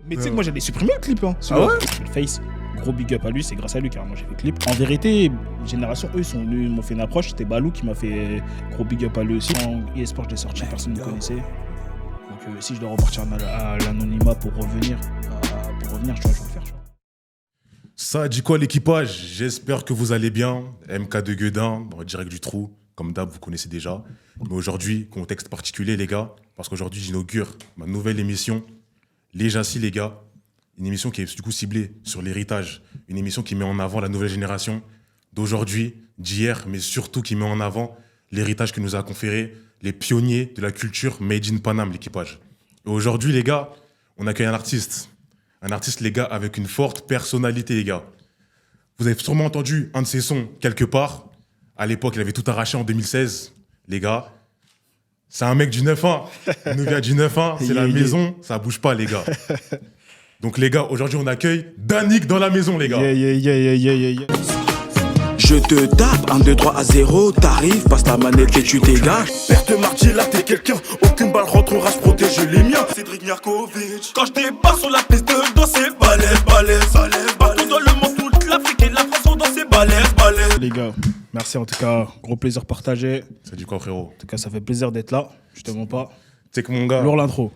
Mais tu sais que moi j'allais supprimer le clip. Hein, ah ouais le Face, gros big up à lui, c'est grâce à lui carrément j'ai fait le clip. En vérité, Génération, eux sont venus, ils m'ont fait une approche, c'était Balou qui m'a fait gros big up à lui aussi. En eSport, je l'ai sorti, personne ne me connaissait. Donc si je dois repartir à l'anonymat pour revenir, tu vois, je vais le faire. Tu vois. Ça dit quoi l'équipage? J'espère que vous allez bien. MK de Guedin, en direct du trou. Comme d'hab, vous connaissez déjà. Mais aujourd'hui, contexte particulier, les gars, parce qu'aujourd'hui, j'inaugure ma nouvelle émission, Les Jacy, les gars. Une émission qui est du coup ciblée sur l'héritage. Une émission qui met en avant la nouvelle génération d'aujourd'hui, d'hier, mais surtout qui met en avant l'héritage que nous a conféré les pionniers de la culture made in Paname, l'équipage. Et aujourd'hui, les gars, on accueille un artiste. Un artiste, les gars, avec une forte personnalité, les gars. Vous avez sûrement entendu un de ses sons quelque part. À l'époque, il avait tout arraché en 2016, les gars. C'est un mec du 9-1. Il nous vient du 9-1, c'est la maison, ça bouge pas, les gars. Donc, les gars, aujourd'hui, on accueille Danick dans la maison, les gars. Je te tape, 1, 2, 3 à 0, t'arrives, passe ta manette et tu dégages. Père de mardi, là t'es quelqu'un, aucune balle rentrera, je protège les miens. Cédric Mirkovic. Quand je débarque sur la piste de danse, c'est balèze. Partout dans le monde, toute l'Afrique et la France sont dans ces balèze. Les gars, merci en tout cas, gros plaisir partagé. Ça dit quoi, frérot? En tout cas, ça fait plaisir d'être là, je te mens pas. Tu sais que mon gars... Lourd l'intro.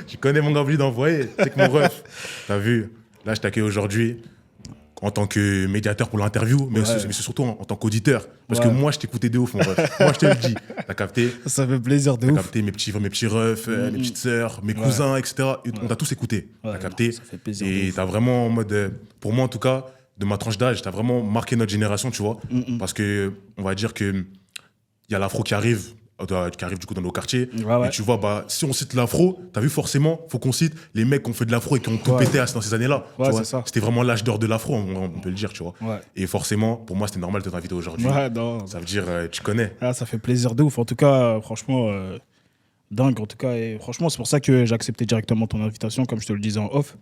Tu connais mon gars, oublie d'envoyer. Tu sais que mon ref, t'as vu, là je t'accueille aujourd'hui en tant que médiateur pour l'interview, mais c'est surtout en tant qu'auditeur. Parce que moi, je t'écoutais de ouf, mon ref. Moi, je te le dis. T'as capté? Ça fait plaisir de ouf. T'as capté mes petits refs, mes petites sœurs, mes cousins, etc. On t'a tous écouté. T'as capté? Ça fait plaisir. Et t'as vraiment en mode, pour moi en tout cas, de ma tranche d'âge, t'as vraiment marqué notre génération, tu vois. Parce que, on va dire que il y a l'afro qui arrive du coup dans nos quartiers. Et tu vois, si on cite l'afro, t'as vu forcément, faut qu'on cite les mecs qui ont fait de l'afro et qui ont tout pété dans ces années-là. C'était vraiment l'âge d'or de l'afro, on peut le dire, tu vois. Et forcément, pour moi, c'était normal de t'inviter aujourd'hui. Ça veut dire, tu connais. Ah, ça fait plaisir de ouf. En tout cas, franchement, dingue. En tout cas, et franchement, c'est pour ça que j'ai accepté directement ton invitation, comme je te le disais en off.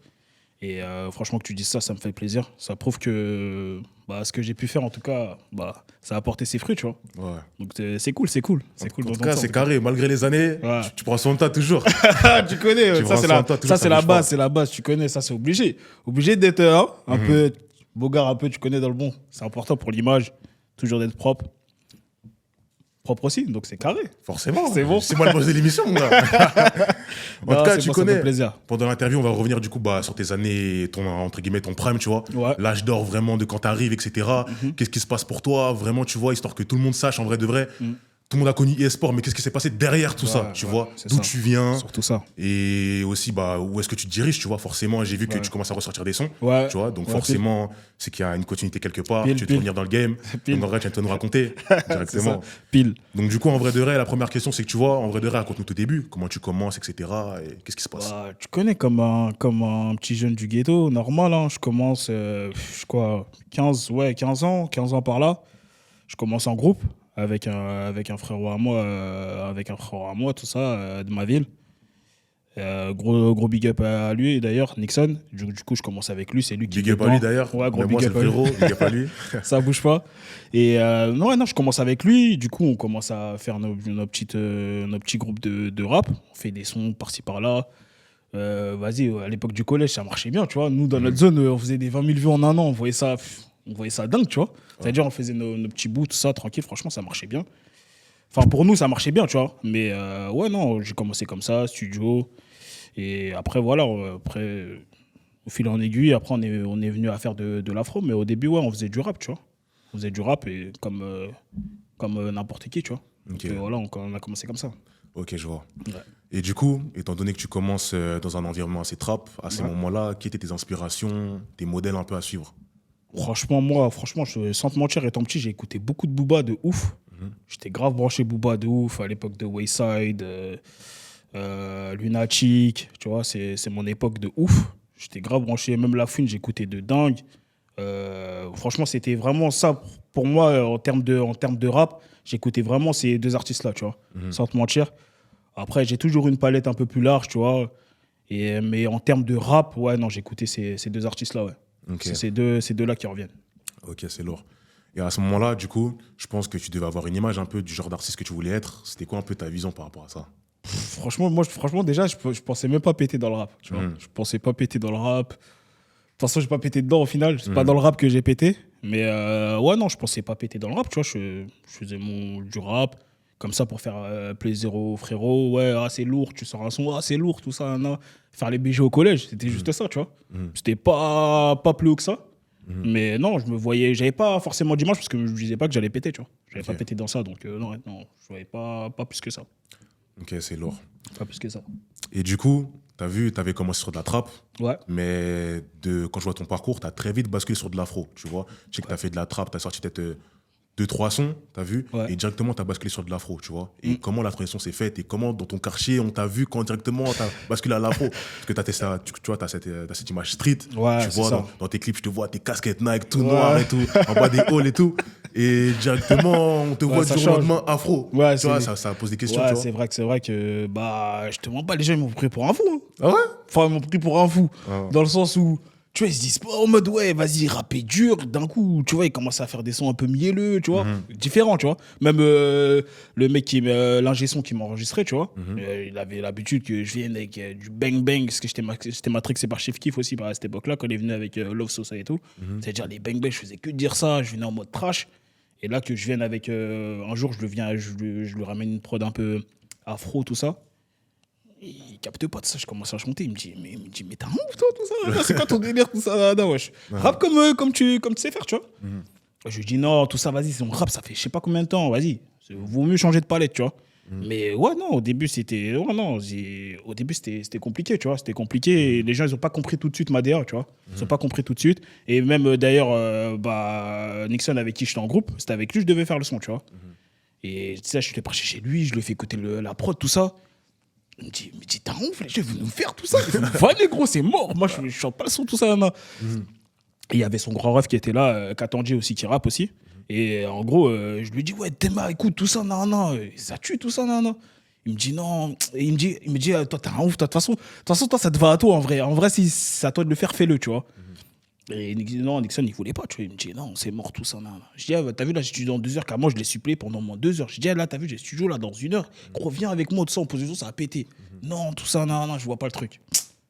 Et franchement, que tu dises ça, ça me fait plaisir. Ça prouve que ce que j'ai pu faire, en tout cas, ça a apporté ses fruits, tu vois. Donc c'est cool. En tout cas, c'est carré. Malgré les années, tu prends soin de toi toujours. Tu connais, ça c'est la base, tu connais, ça c'est obligé. Obligé d'être un peu, bogard un peu, tu connais, dans le bon. C'est important pour l'image, toujours d'être propre. Propre aussi, donc c'est carré. Forcément, c'est bon. C'est moi le boss de l'émission, mon gars. En tout cas, tu connais. Pendant l'interview, on va revenir du coup sur tes années, entre guillemets, ton prime, tu vois. L'âge d'or vraiment de quand t'arrives, etc. Qu'est-ce qui se passe pour toi, vraiment, tu vois, histoire que tout le monde sache en vrai de vrai. Tout le monde a connu eSport, mais qu'est-ce qui s'est passé derrière tout ça, tu vois? D'où tu viens. Surtout ça. Et aussi, où est-ce que tu te diriges, tu vois? Forcément, j'ai vu que tu commences à ressortir des sons, tu vois? Donc forcément, c'est qu'il y a une continuité quelque part. Tu veux te revenir dans le game. Donc en vrai, tu viens de nous raconter directement. Pile. Donc du coup, en vrai de vrai, la première question, c'est que tu vois, en vrai de vrai, raconte-nous tout début. Comment tu commences, etc. Et qu'est-ce qui se passe? Tu connais comme un petit jeune du ghetto, normal, hein. Je commence, 15 ans par là. Je commence en groupe. Avec un frérot à moi, tout ça, de ma ville. Gros big up à lui, d'ailleurs, Nixon. Du coup, je commence avec lui, c'est lui qui... Big up à lui, d'ailleurs. Ouais, gros big up à lui. Big up à lui. Ça bouge pas. Et je commence avec lui. Du coup, on commence à faire nos petits groupes de rap. On fait des sons par-ci, par-là. À l'époque du collège, ça marchait bien, tu vois. Nous, dans notre zone, on faisait des 20 000 vues en un an. On voyait ça dingue, tu vois. C'est-à-dire, on faisait nos petits bouts, tout ça, tranquille. Franchement, ça marchait bien. Enfin, pour nous, ça marchait bien, tu vois. Mais j'ai commencé comme ça, studio. Et après, voilà, au fil en aiguille, après, on est venu à faire de l'afro. Mais au début, on faisait du rap, tu vois. On faisait du rap et comme n'importe qui, tu vois. Okay. Donc voilà, on a commencé comme ça. Ok, je vois. Et du coup, étant donné que tu commences dans un environnement assez trap, à ces moments-là, quelles étaient tes inspirations, tes modèles un peu à suivre? Franchement, sans te mentir, étant petit, j'ai écouté beaucoup de Booba de ouf. J'étais grave branché Booba de ouf à l'époque de Wayside, Lunatic, tu vois, c'est mon époque de ouf. J'étais grave branché, même La Fouine, j'écoutais de dingue. Franchement, c'était vraiment ça pour moi en termes de rap. J'écoutais vraiment ces deux artistes-là, tu vois, sans te mentir. Après, j'ai toujours une palette un peu plus large, tu vois. Mais en termes de rap, j'écoutais ces deux artistes-là, ouais. Okay. C'est ces deux-là qui reviennent. Ok, c'est lourd. Et à ce moment-là, du coup, je pense que tu devais avoir une image un peu du genre d'artiste que tu voulais être. C'était quoi un peu ta vision par rapport à ça? franchement, déjà, je pensais même pas péter dans le rap. Tu vois. Je pensais pas péter dans le rap. De toute façon, j'ai pas pété dedans au final. C'est pas dans le rap que j'ai pété. Mais ouais, non, je pensais pas péter dans le rap. Tu vois, je faisais du rap comme ça pour faire plaisir aux frérots. Ouais, c'est lourd, tu sors un son, c'est lourd, tout ça. Non. Faire les BG au collège, c'était juste ça, tu vois. C'était pas plus haut que ça. Mais non, j'avais pas forcément d'image parce que je me disais pas que j'allais péter, tu vois. J'avais pas pété dans ça, donc non, je voyais pas plus que ça. Ok, c'est lourd. Pas plus que ça. Et du coup, t'as vu, t'avais commencé sur de la trappe. Ouais. Mais quand je vois ton parcours, t'as très vite basculé sur de l'afro, tu vois. Je sais que t'as fait de la trappe, t'as sorti peut-être 2-3 sons, t'as vu, et directement t'as basculé sur de l'afro, tu vois. Et comment la transition s'est faite et comment dans ton quartier on t'a vu quand directement t'as basculé à l'afro. Parce que tu vois, t'as cette image street, tu vois, dans tes clips, je te vois tes casquettes Nike tout noir et tout, en bas des halls et tout. Et directement, on te voit du jour au lendemain afro. Ouais, tu vois, ça pose des questions, ouais, tu vois. c'est vrai que je te mens pas, les gens ils m'ont pris pour un fou. Hein. Ah ouais? Enfin, ils m'ont pris pour un fou. Dans le sens où, tu vois, ils se disent pas en mode, ouais, vas-y, rapper dur. D'un coup, tu vois, ils commencent à faire des sons un peu mielleux, tu vois, différents, tu vois. Même le mec l'ingé son qui m'a enregistré, tu vois, il avait l'habitude que je vienne avec du bang bang, parce que j'étais matrixé par Chef Kiff aussi à cette époque-là, quand il est venu avec Love Sosa et tout. C'est-à-dire, les bang bang, je faisais que dire ça, je venais en mode trash. Et là, que je vienne avec. Un jour, je lui ramène une prod un peu afro, tout ça. Il capte pas de ça, je commence à chanter. Il me dit, mais t'as un ouf, toi, tout ça. C'est quoi ton délire, tout ça, non, wesh. Rap comme tu sais faire, tu vois. Je lui dis, non, tout ça, vas-y, c'est mon rap, ça fait je sais pas combien de temps, vas-y. Vaut mieux changer de palette, tu vois. Mais ouais, non, au début, c'était compliqué, tu vois. C'était compliqué. Et les gens, ils ont pas compris tout de suite ma DA, tu vois. Ils ont pas compris tout de suite. Et même, d'ailleurs, Nixon, avec qui j'étais en groupe, c'était avec lui que je devais faire le son, tu vois. Et tu sais, je suis parti chez lui, je lui ai fait écouter la prod, tout ça. Il me dit, t'as ouf, les gens, ils veulent nous faire tout ça. Ils veulent nous vanner, gros, c'est mort. Moi, je chante pas le son, tout ça. Et il y avait son grand ref qui était là, Katanji aussi, qui rappe aussi. Et en gros, je lui dis, ouais, Théma, écoute, tout ça, non, ça tue, tout ça, non. Il me dit, non. Et il me dit, toi, t'es un ouf, toi, de toute façon, toi, ça te va à toi, en vrai. En vrai, si c'est à toi de le faire, fais-le, tu vois. Et Nixon, il voulait pas, tu vois. Il me dit, non, c'est mort, tout ça, non. Je dis, t'as vu, là, j'ai studio dans 2 heures, car moi, je l'ai supplé pendant au moins 2 heures. Je dis, là, t'as vu, j'ai studio, là, dans 1 heure. Gros, viens avec moi, tout ça, en position, ça a pété. Non, tout ça, non, je vois pas le truc.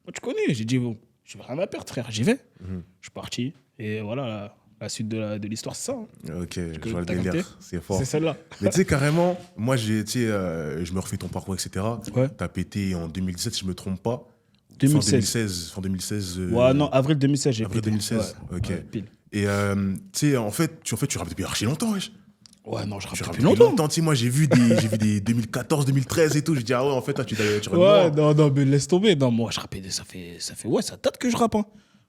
Moi, tu connais, j'ai dit, bon, je vais rien à perdre, frère, j'y vais. Je suis parti. Et voilà, la suite de l'histoire, c'est ça. Hein. Ok, je vois le délire, c'est fort. C'est celle-là. Mais tu sais, carrément, moi, je me refais ton parcours, etc. Ouais. T'as pété en 2017, si je me trompe pas. 2016. Fin 2016. Ouais, non, avril 2016, j'ai Avril pété. 2016, Ouais, ok. ouais, pile. Et tu sais, en fait, tu rappes depuis archi longtemps, wesh. Ouais, non, je rappe Tu rappes depuis longtemps. Tu sais, moi, j'ai vu des 2014, 2013 et tout. J'ai dit, ah ouais, en fait, là, tu Ouais, non, mais laisse tomber. Non, moi, je rappais, ça fait, ouais, ça date que je rappe. Hein.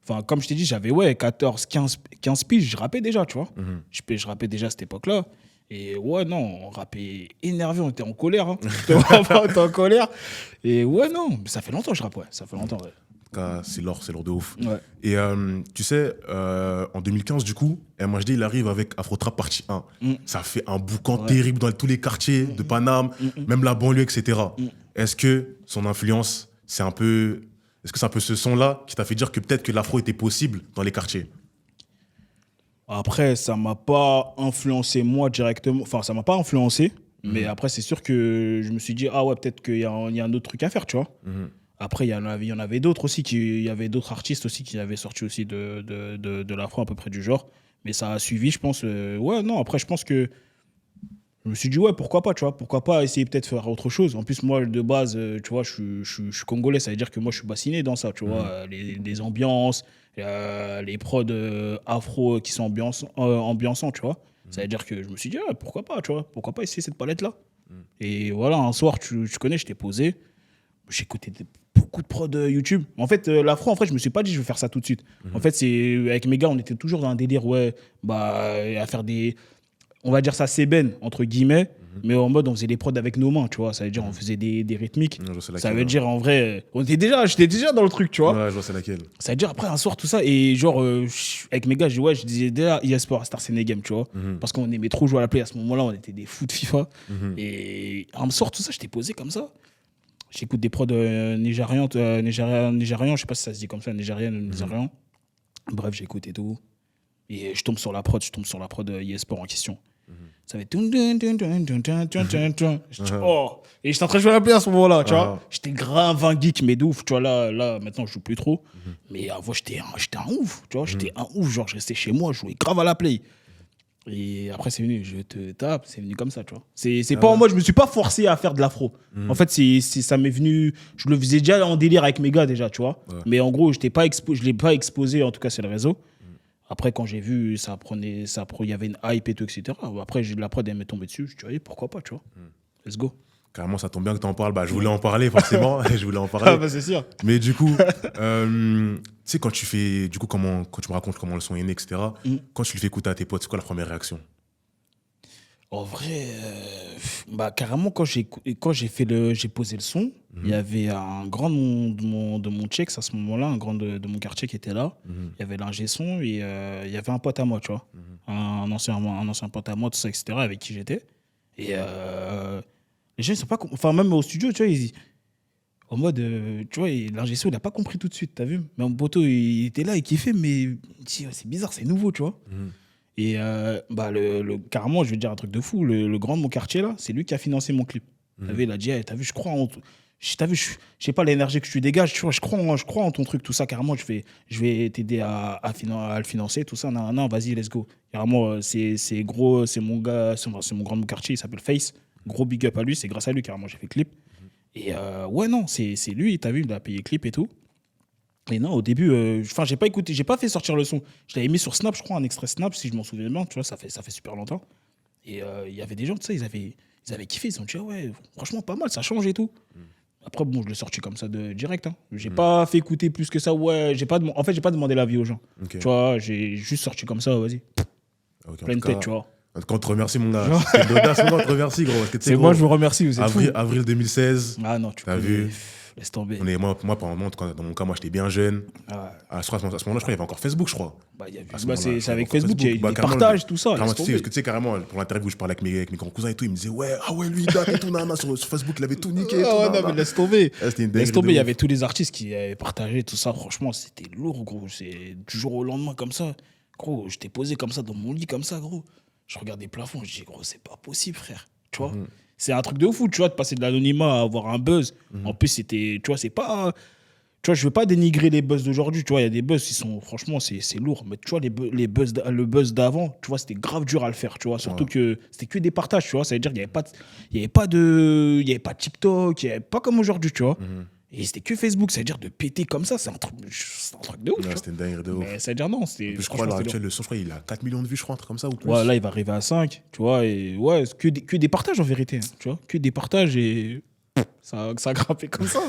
Enfin, comme je t'ai dit, j'avais, 14, 15 piges, je rappais déjà, tu vois. Je rappais déjà à cette époque-là. Et ouais, non, on rappait énervé, on était en colère. Hein. On était en colère. Et ouais, non, ça fait longtemps que je rappe, ouais. Ça fait longtemps, ouais. C'est lourd de ouf. Ouais. Et tu sais, en 2015, du coup, MHD, il arrive avec Afro Trap Partie 1. Ça fait un boucan terrible dans tous les quartiers de Paname, même la banlieue, etc. Est-ce que son influence, c'est un peu ce son-là qui t'a fait dire que peut-être que l'afro était possible dans les quartiers? Après, ça m'a pas influencé moi directement. Enfin, ça m'a pas influencé. Mais après, c'est sûr que je me suis dit, ah ouais, peut-être qu'il y a un autre truc à faire, tu vois. Après, il y en avait d'autres aussi. Il y avait d'autres artistes aussi qui avaient sorti aussi de l'afro à peu près du genre. Mais ça a suivi, je pense. Ouais, non, après, je pense que je me suis dit, ouais, pourquoi pas, tu vois. Pourquoi pas essayer peut-être faire autre chose. En plus, moi, de base, tu vois, je suis congolais. Ça veut dire que moi, je suis bassiné dans ça, tu vois. Les ambiances, les prods afro qui sont ambiançants, tu vois. Ça veut dire que je me suis dit, ouais, pourquoi pas, tu vois. Pourquoi pas essayer cette palette-là. Et voilà, un soir, tu connais, j'étais posé. J'écoutais beaucoup de prods YouTube. En fait, l'afro, je me suis pas dit je vais faire ça tout de suite. En fait, c'est avec mes gars, on était toujours dans un délire, ouais, à faire des, on va dire ça, sébène, entre guillemets, mais en mode on faisait des prods avec nos mains, tu vois. Ça veut dire on faisait des rythmiques. Ça veut dire en vrai, j'étais déjà dans le truc, tu vois. Ouais, je vois c'est laquelle. Ça veut dire après un soir tout ça et genre avec mes gars, je disais déjà eSport, Star Sénégame, tu vois, parce qu'on aimait trop jouer à la play à ce moment-là, on était des fous de FIFA et un soir tout ça, j'étais posé comme ça. J'écoute des prods nigérians, je sais pas si ça se dit comme ça, nigérian ou nigérian. Bref, j'écoute et tout. Et je tombe sur la prod eSport en question. Ça fait tum, tum, tum, tum, tum, tum, tum, tum, tum. Je dis, oh. Et j'étais en train de jouer à la play à ce moment-là, tu vois. J'étais grave un geek, mais de ouf, tu vois. Là, maintenant, je joue plus trop. Mais avant, j'étais un ouf, tu vois. J'étais un ouf, genre, je restais chez moi, je jouais grave à la play. Et après, c'est venu, je te tape, c'est venu comme ça, tu vois. C'est pas en mode, je me suis pas forcé à faire de l'afro. En fait, ça m'est venu, je le faisais déjà en délire avec mes gars, déjà, tu vois. Mais en gros, je l'ai pas exposé, en tout cas, sur le réseau. Après, quand j'ai vu, il y avait une hype et tout, etc. Après, j'ai de la prod, elle m'est tombée dessus. Je me suis dit, pourquoi pas, tu vois. Let's go. Carrément, ça tombe bien que tu en parles. Bah, je voulais en parler, forcément. Je voulais en parler. Ah, bah, c'est sûr. Mais du coup, tu sais, quand tu fais, du coup, quand tu me racontes comment le son est né, etc., quand tu le fais écouter à tes potes, c'est quoi la première réaction? En vrai, bah, carrément, quand j'ai posé le son, il y avait un grand de mon Tchex à ce moment-là, un grand de mon quartier qui était là. Il y avait l'ingé son et il y avait un pote à moi, tu vois. Un ancien pote à moi, tout ça, etc., avec qui j'étais. Et les gens, ils sont pas. Enfin, même au studio, tu vois, en mode, tu vois, l'ingé son, il n'a pas compris tout de suite, t'as vu? Mais mon poteau, il était là, il kiffait, mais il dit, c'est bizarre, c'est nouveau, tu vois. Et bah, carrément, je vais te dire un truc de fou, le grand de mon quartier, là, c'est lui qui a financé mon clip. T'as vu, il a dit, hey, t'as vu, je crois en. T'as vu, je sais pas l'énergie que tu dégages, tu vois, je crois en ton truc, tout ça, carrément, je vais t'aider à le financer, tout ça, non, vas-y, let's go. Carrément, c'est gros, c'est mon gars, c'est mon grand de mon quartier, il s'appelle Face, gros big up à lui, c'est grâce à lui, carrément, j'ai fait le clip. Et ouais, non, c'est lui, t'as vu, il a payé le clip et tout. Et non, au début, j'ai pas écouté, j'ai pas fait sortir le son. Je l'avais mis sur Snap, je crois, un extrait Snap, si je m'en souviens bien, tu vois, ça fait super longtemps. Et il y avait des gens, tu sais, ils avaient kiffé, ils ont dit, ah ouais, franchement, pas mal, ça change et tout. Après, bon, je l'ai sorti comme ça de direct. Hein. J'ai pas fait écouter plus que ça, ouais, en fait, j'ai pas demandé l'avis aux gens. Tu vois, j'ai juste sorti comme ça, vas-y. Pleine tête, tu vois. En tout cas, on te remercie, mon gars. C'est de l'audace, on te remercie, gros. C'est moi, je vous remercie, vous êtes avril 2016. Ah non, tu as vu. Laisse tomber. Moi, pendant un moment, dans mon cas, moi, j'étais bien jeune. À ce moment-là, je crois qu'il y avait encore Facebook, je crois. C'est avec Facebook, il y a eu des partages, tout ça. Parce que tu sais, carrément, pour l'interview, je parlais avec mes grands cousins et tout, ils me disaient, ouais, lui, il date et tout, nana, sur Facebook, il avait tout niqué. Non, mais laisse tomber. Laisse tomber, il y avait tous les artistes qui avaient partagé tout ça. Franchement, c'était lourd, gros. C'est du jour au lendemain, comme ça. Gros, j'étais posé comme ça, dans mon lit, comme ça, gros. Je regardais le plafond, je dis, gros, c'est pas possible, frère. Tu vois, c'est un truc de fou, tu vois, de passer de l'anonymat à avoir un buzz. En plus, c'était, tu vois, c'est pas. Tu vois, je veux pas dénigrer les buzz d'aujourd'hui, tu vois, il y a des buzz qui sont, franchement, c'est lourd. Mais tu vois, le buzz d'avant, tu vois, c'était grave dur à le faire, tu vois. Surtout que c'était que des partages, tu vois. Ça veut dire qu'il y avait pas de TikTok, il y avait pas comme aujourd'hui, tu vois. Et c'était que Facebook, ça veut dire de péter comme ça, c'est un truc de ouf. C'était une dinguerie de ouf. Mais ça veut dire non, c'était. Je crois, à l'heure actuelle, le son, je crois, il a 4 millions de vues, je crois, un truc comme ça ou plus. Ouais, là, il va arriver à 5, tu vois. Et ouais, que des partages en vérité, hein, tu vois. Que des partages et ça a grimpé comme ça.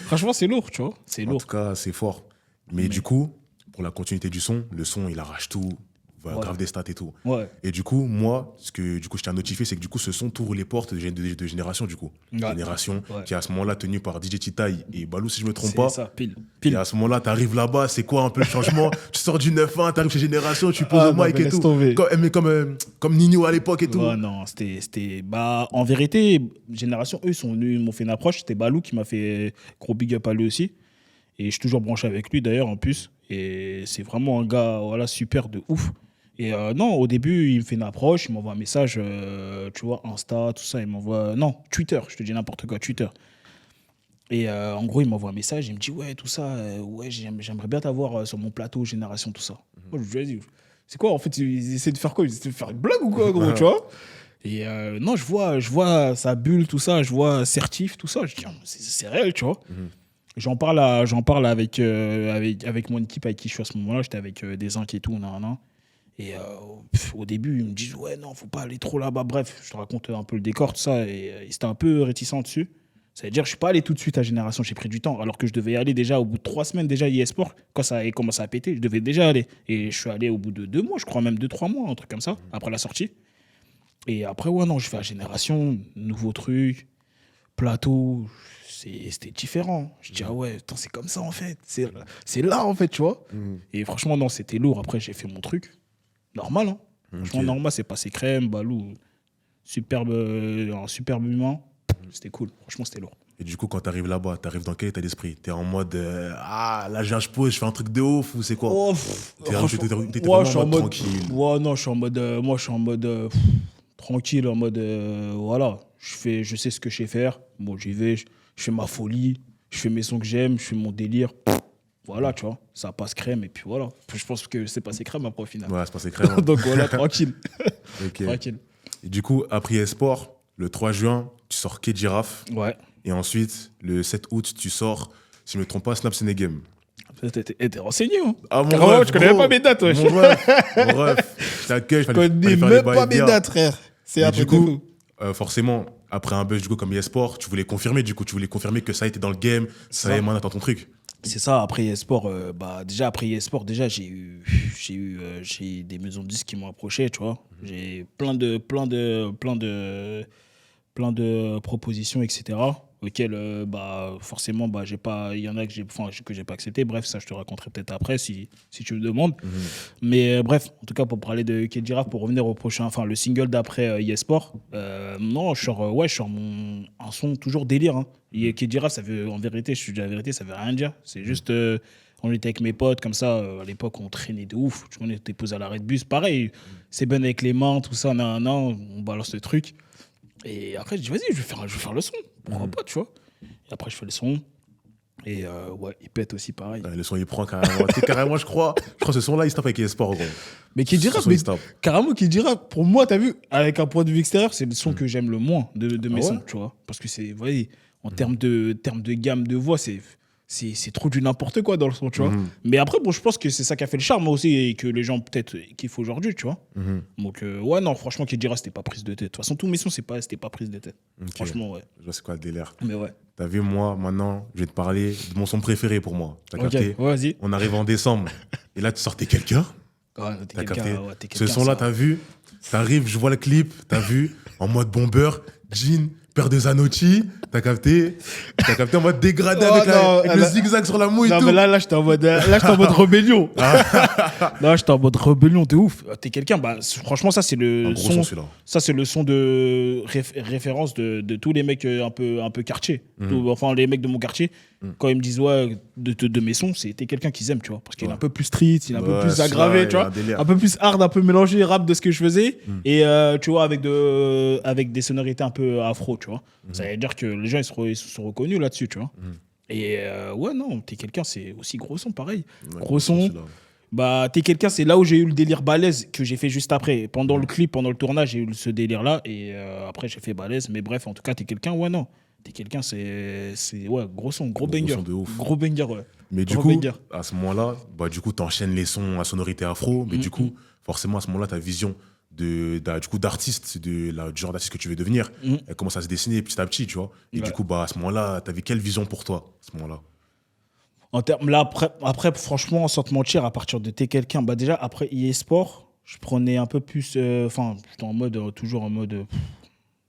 Franchement, c'est lourd, tu vois. C'est lourd. En tout cas, c'est fort. Mais du coup, pour la continuité du son, le son, il arrache tout. Grave des stats et tout. Et du coup, moi, ce que du coup, je t'ai notifié, c'est que du coup, ce son t'ouvre les portes de génération, du coup. Génération qui est à ce moment-là tenue par DJ Titaï et Balou, si je me trompe pas. C'est ça, pile. Et à ce moment-là, t'arrives là-bas, c'est quoi un peu le changement? Tu sors du 9-1, t'arrives chez Génération, tu poses le mic et tout. Comme Nino à l'époque et tout. Ouais, non, c'était. Bah, en vérité, Génération, eux, ils m'ont fait une approche. C'était Balou qui m'a fait gros big up à lui aussi. Et je suis toujours branché avec lui, d'ailleurs, en plus. Et c'est vraiment un gars, voilà, super de ouf. Et non, au début, il me fait une approche, il m'envoie un message, tu vois, Insta, tout ça, il m'envoie... Non, Twitter, je te dis n'importe quoi, Twitter. Et en gros, il m'envoie un message, il me dit, ouais, tout ça, ouais, j'aimerais bien t'avoir sur mon plateau, Génération, tout ça. Moi, je lui ai dit, c'est quoi, en fait, ils essaient de faire quoi? Ils essaient de faire une blague ou quoi, gros, tu vois? Et non, je vois sa bulle, tout ça, je vois Certif, tout ça, je dis, c'est réel, tu vois? J'en parle avec mon équipe avec qui je suis à ce moment-là, j'étais avec des incs et tout, nan. Et au début, ils me disent, ouais, non, faut pas aller trop là-bas. Bref, je te raconte un peu le décor, tout ça. Et ils étaient un peu réticents dessus. Ça veut dire que je suis pas allé tout de suite à Génération, j'ai pris du temps. Alors que je devais y aller déjà au bout de 3 semaines, déjà, eSport, quand ça a commencé à péter, je devais déjà aller. Et je suis allé au bout de 2 mois, je crois même 2-3 mois, un truc comme ça, après la sortie. Et après, ouais, non, je fais à Génération, nouveau truc, plateau, c'était différent. Je dis, ah ouais, attends, c'est comme ça en fait. C'est là en fait, tu vois. Et franchement, non, c'était lourd. Après, j'ai fait mon truc. Normal, hein. Franchement, normal, c'est passé crème, Balou, un superbe humain. C'était cool, franchement, c'était lourd. Et du coup, quand t'arrives là-bas, t'arrives dans quel état d'esprit? T'es en mode, là, je pose, je fais un truc de ouf ou c'est quoi? T'es vraiment en mode tranquille. Ouais, non, je suis en mode. tranquille, en mode, voilà, je sais ce que je sais faire. Bon, j'y vais, je fais ma folie, je fais mes sons que j'aime, je fais mon délire. Voilà, tu vois, ça passe crème, et puis voilà. Je pense que c'est passé crème après, au final. Ouais, c'est passé crème. Hein. Donc voilà, tranquille. Ok. Tranquille. Et du coup, après eSport, le 3 juin, tu sors K Giraffe. Ouais. Et ensuite, le 7 août, tu sors, si je ne me trompe pas, Snap Sénégame. T'es renseigné, hein. Ah, mon Carrément, ref, je connais gros. pas mes dates, wesh. Mon ref. Je t'accueille, Je fallait connais faire les même pas bails mes bien. dates, frère. C'est Et un du truc de coup, fou. forcément, après un buzz du coup comme eSport, tu voulais confirmer que ça a été dans le game, ça y est, maintenant, dans ton truc. C'est ça, après eSport, après eSport, j'ai eu des maisons de disques qui m'ont approché, tu vois. J'ai plein de propositions, etc. auxquelles, forcément, il y en a que j'ai pas accepté. Bref, ça, je te raconterai peut-être après si tu me demandes. Mais bref, en tout cas, pour parler de Kid Giraffe, pour revenir au prochain, le single d'après eSport, non, je sors un son toujours délire. Hein. Et Kid Giraffe, en vérité, je te dis la vérité, ça veut rien dire. C'est juste, on était avec mes potes, comme ça, à l'époque, on traînait de ouf. On était posé à l'arrêt de bus. Pareil, c'est ben avec les mains, tout ça, on balance le truc. Et après, je dis, vas-y, je vais faire le son. Pourquoi pas, tu vois. Et après, je fais le son. Et il pète aussi pareil. Le son, il prend carrément. Tu sais, carrément, je crois que ce son-là, il se tape avec eSport, gros. Mais qui dira, carrément, qui dira, pour moi, t'as vu, avec un point de vue extérieur, c'est le son que j'aime le moins de mes sons, tu vois. Parce que c'est, vous voyez, en termes de gamme de voix, c'est trop du n'importe quoi dans le son, tu vois. Mais après, bon, je pense que c'est ça qui a fait le charme aussi et que les gens peut-être kiffent aujourd'hui, tu vois. Donc, ouais, non, franchement, qui dira, c'était pas prise de tête. De toute façon, tous mes sons, c'était pas prise de tête. Okay. Franchement, ouais. Je vois c'est quoi le délire. Mais ouais. T'as vu, moi, maintenant, je vais te parler de mon son préféré pour moi. T'as capté? Ouais, vas-y. On arrive en décembre. Et là, tu sortais quelqu'un. Ouais, T'as capté? t'es Ce quelqu'un, son-là, ça. t'as vu? T'arrives, je vois le clip, t'as vu? En mode bomber, jean, paire de Zanotti. T'as capté en mode dégradé Oh, avec le zigzag sur la mouille et Non, tout. mais là, j'étais en mode rébellion. Là, j'étais en mode rébellion, t'es ouf. T'es quelqu'un, franchement, ça, c'est le Un gros son, celui-là. Ça, c'est le son de référence de tous les mecs un peu quartier. Enfin, les mecs de mon quartier, quand ils me disent, ouais, de mes sons, t'es quelqu'un qu'ils aiment, tu vois. Parce qu'il est un peu plus street, il est un peu plus celui-là, aggravé, il tu a vois. un délire. Un peu plus hard, un peu mélangé rap de ce que je faisais. Et, tu vois, avec des sonorités un peu afro, tu vois. Ça veut dire que les gens, ils se sont reconnus là-dessus, tu vois. Et ouais, non, t'es quelqu'un, c'est aussi gros son, pareil. Ouais, Gros son. celui-là. T'es quelqu'un, c'est là où j'ai eu le délire balèze que j'ai fait juste après. Pendant le clip, pendant le tournage, j'ai eu ce délire-là. Et après, j'ai fait balèze. Mais bref, en tout cas, t'es quelqu'un, ouais, non. T'es quelqu'un, c'est ouais, gros son, gros banger. son de ouf. Gros banger, ouais. Mais du Gros coup, banger. à ce moment-là, du coup, t'enchaînes les sons à sonorité afro. Mais du coup, forcément, à ce moment-là, ta vision d'artiste, du genre d'artiste que tu veux devenir, elle commence à se dessiner petit à petit, tu vois. Et du coup, à ce moment-là, t'avais quelle vision pour toi, à ce moment-là? En termes, là, après, franchement, sans te mentir, à partir de T'es quelqu'un, déjà, après eSport, je prenais un peu plus. Enfin, j'étais en mode, toujours en mode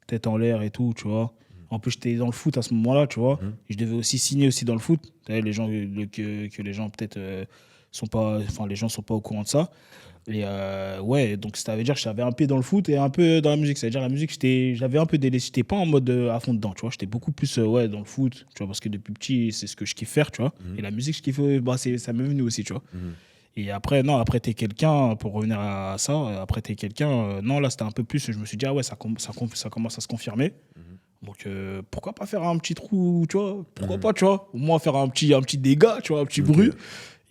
tête en l'air et tout, tu vois. En plus, j'étais dans le foot à ce moment-là, tu vois. Et je devais aussi signer aussi dans le foot. Tu sais, les gens, que les gens peut-être sont pas. Enfin, les gens sont pas au courant de ça. Et ouais, donc ça veut dire que j'avais un pied dans le foot et un peu dans la musique. Ça veut dire la musique, j'avais un peu délaissé. J'étais pas en mode à fond dedans, tu vois. J'étais beaucoup plus ouais, dans le foot, tu vois, parce que depuis petit, c'est ce que je kiffe faire, tu vois. Et la musique, je kiffe, ça m'est venu aussi, tu vois. Et après, non, après T'es quelqu'un, pour revenir à ça, après T'es quelqu'un, non, là, c'était un peu plus, je me suis dit, ah ouais, ça commence à se confirmer. Donc, pourquoi pas faire un petit trou, tu vois. Pourquoi pas, tu vois. Au moins faire un petit dégât, tu vois, un petit bruit.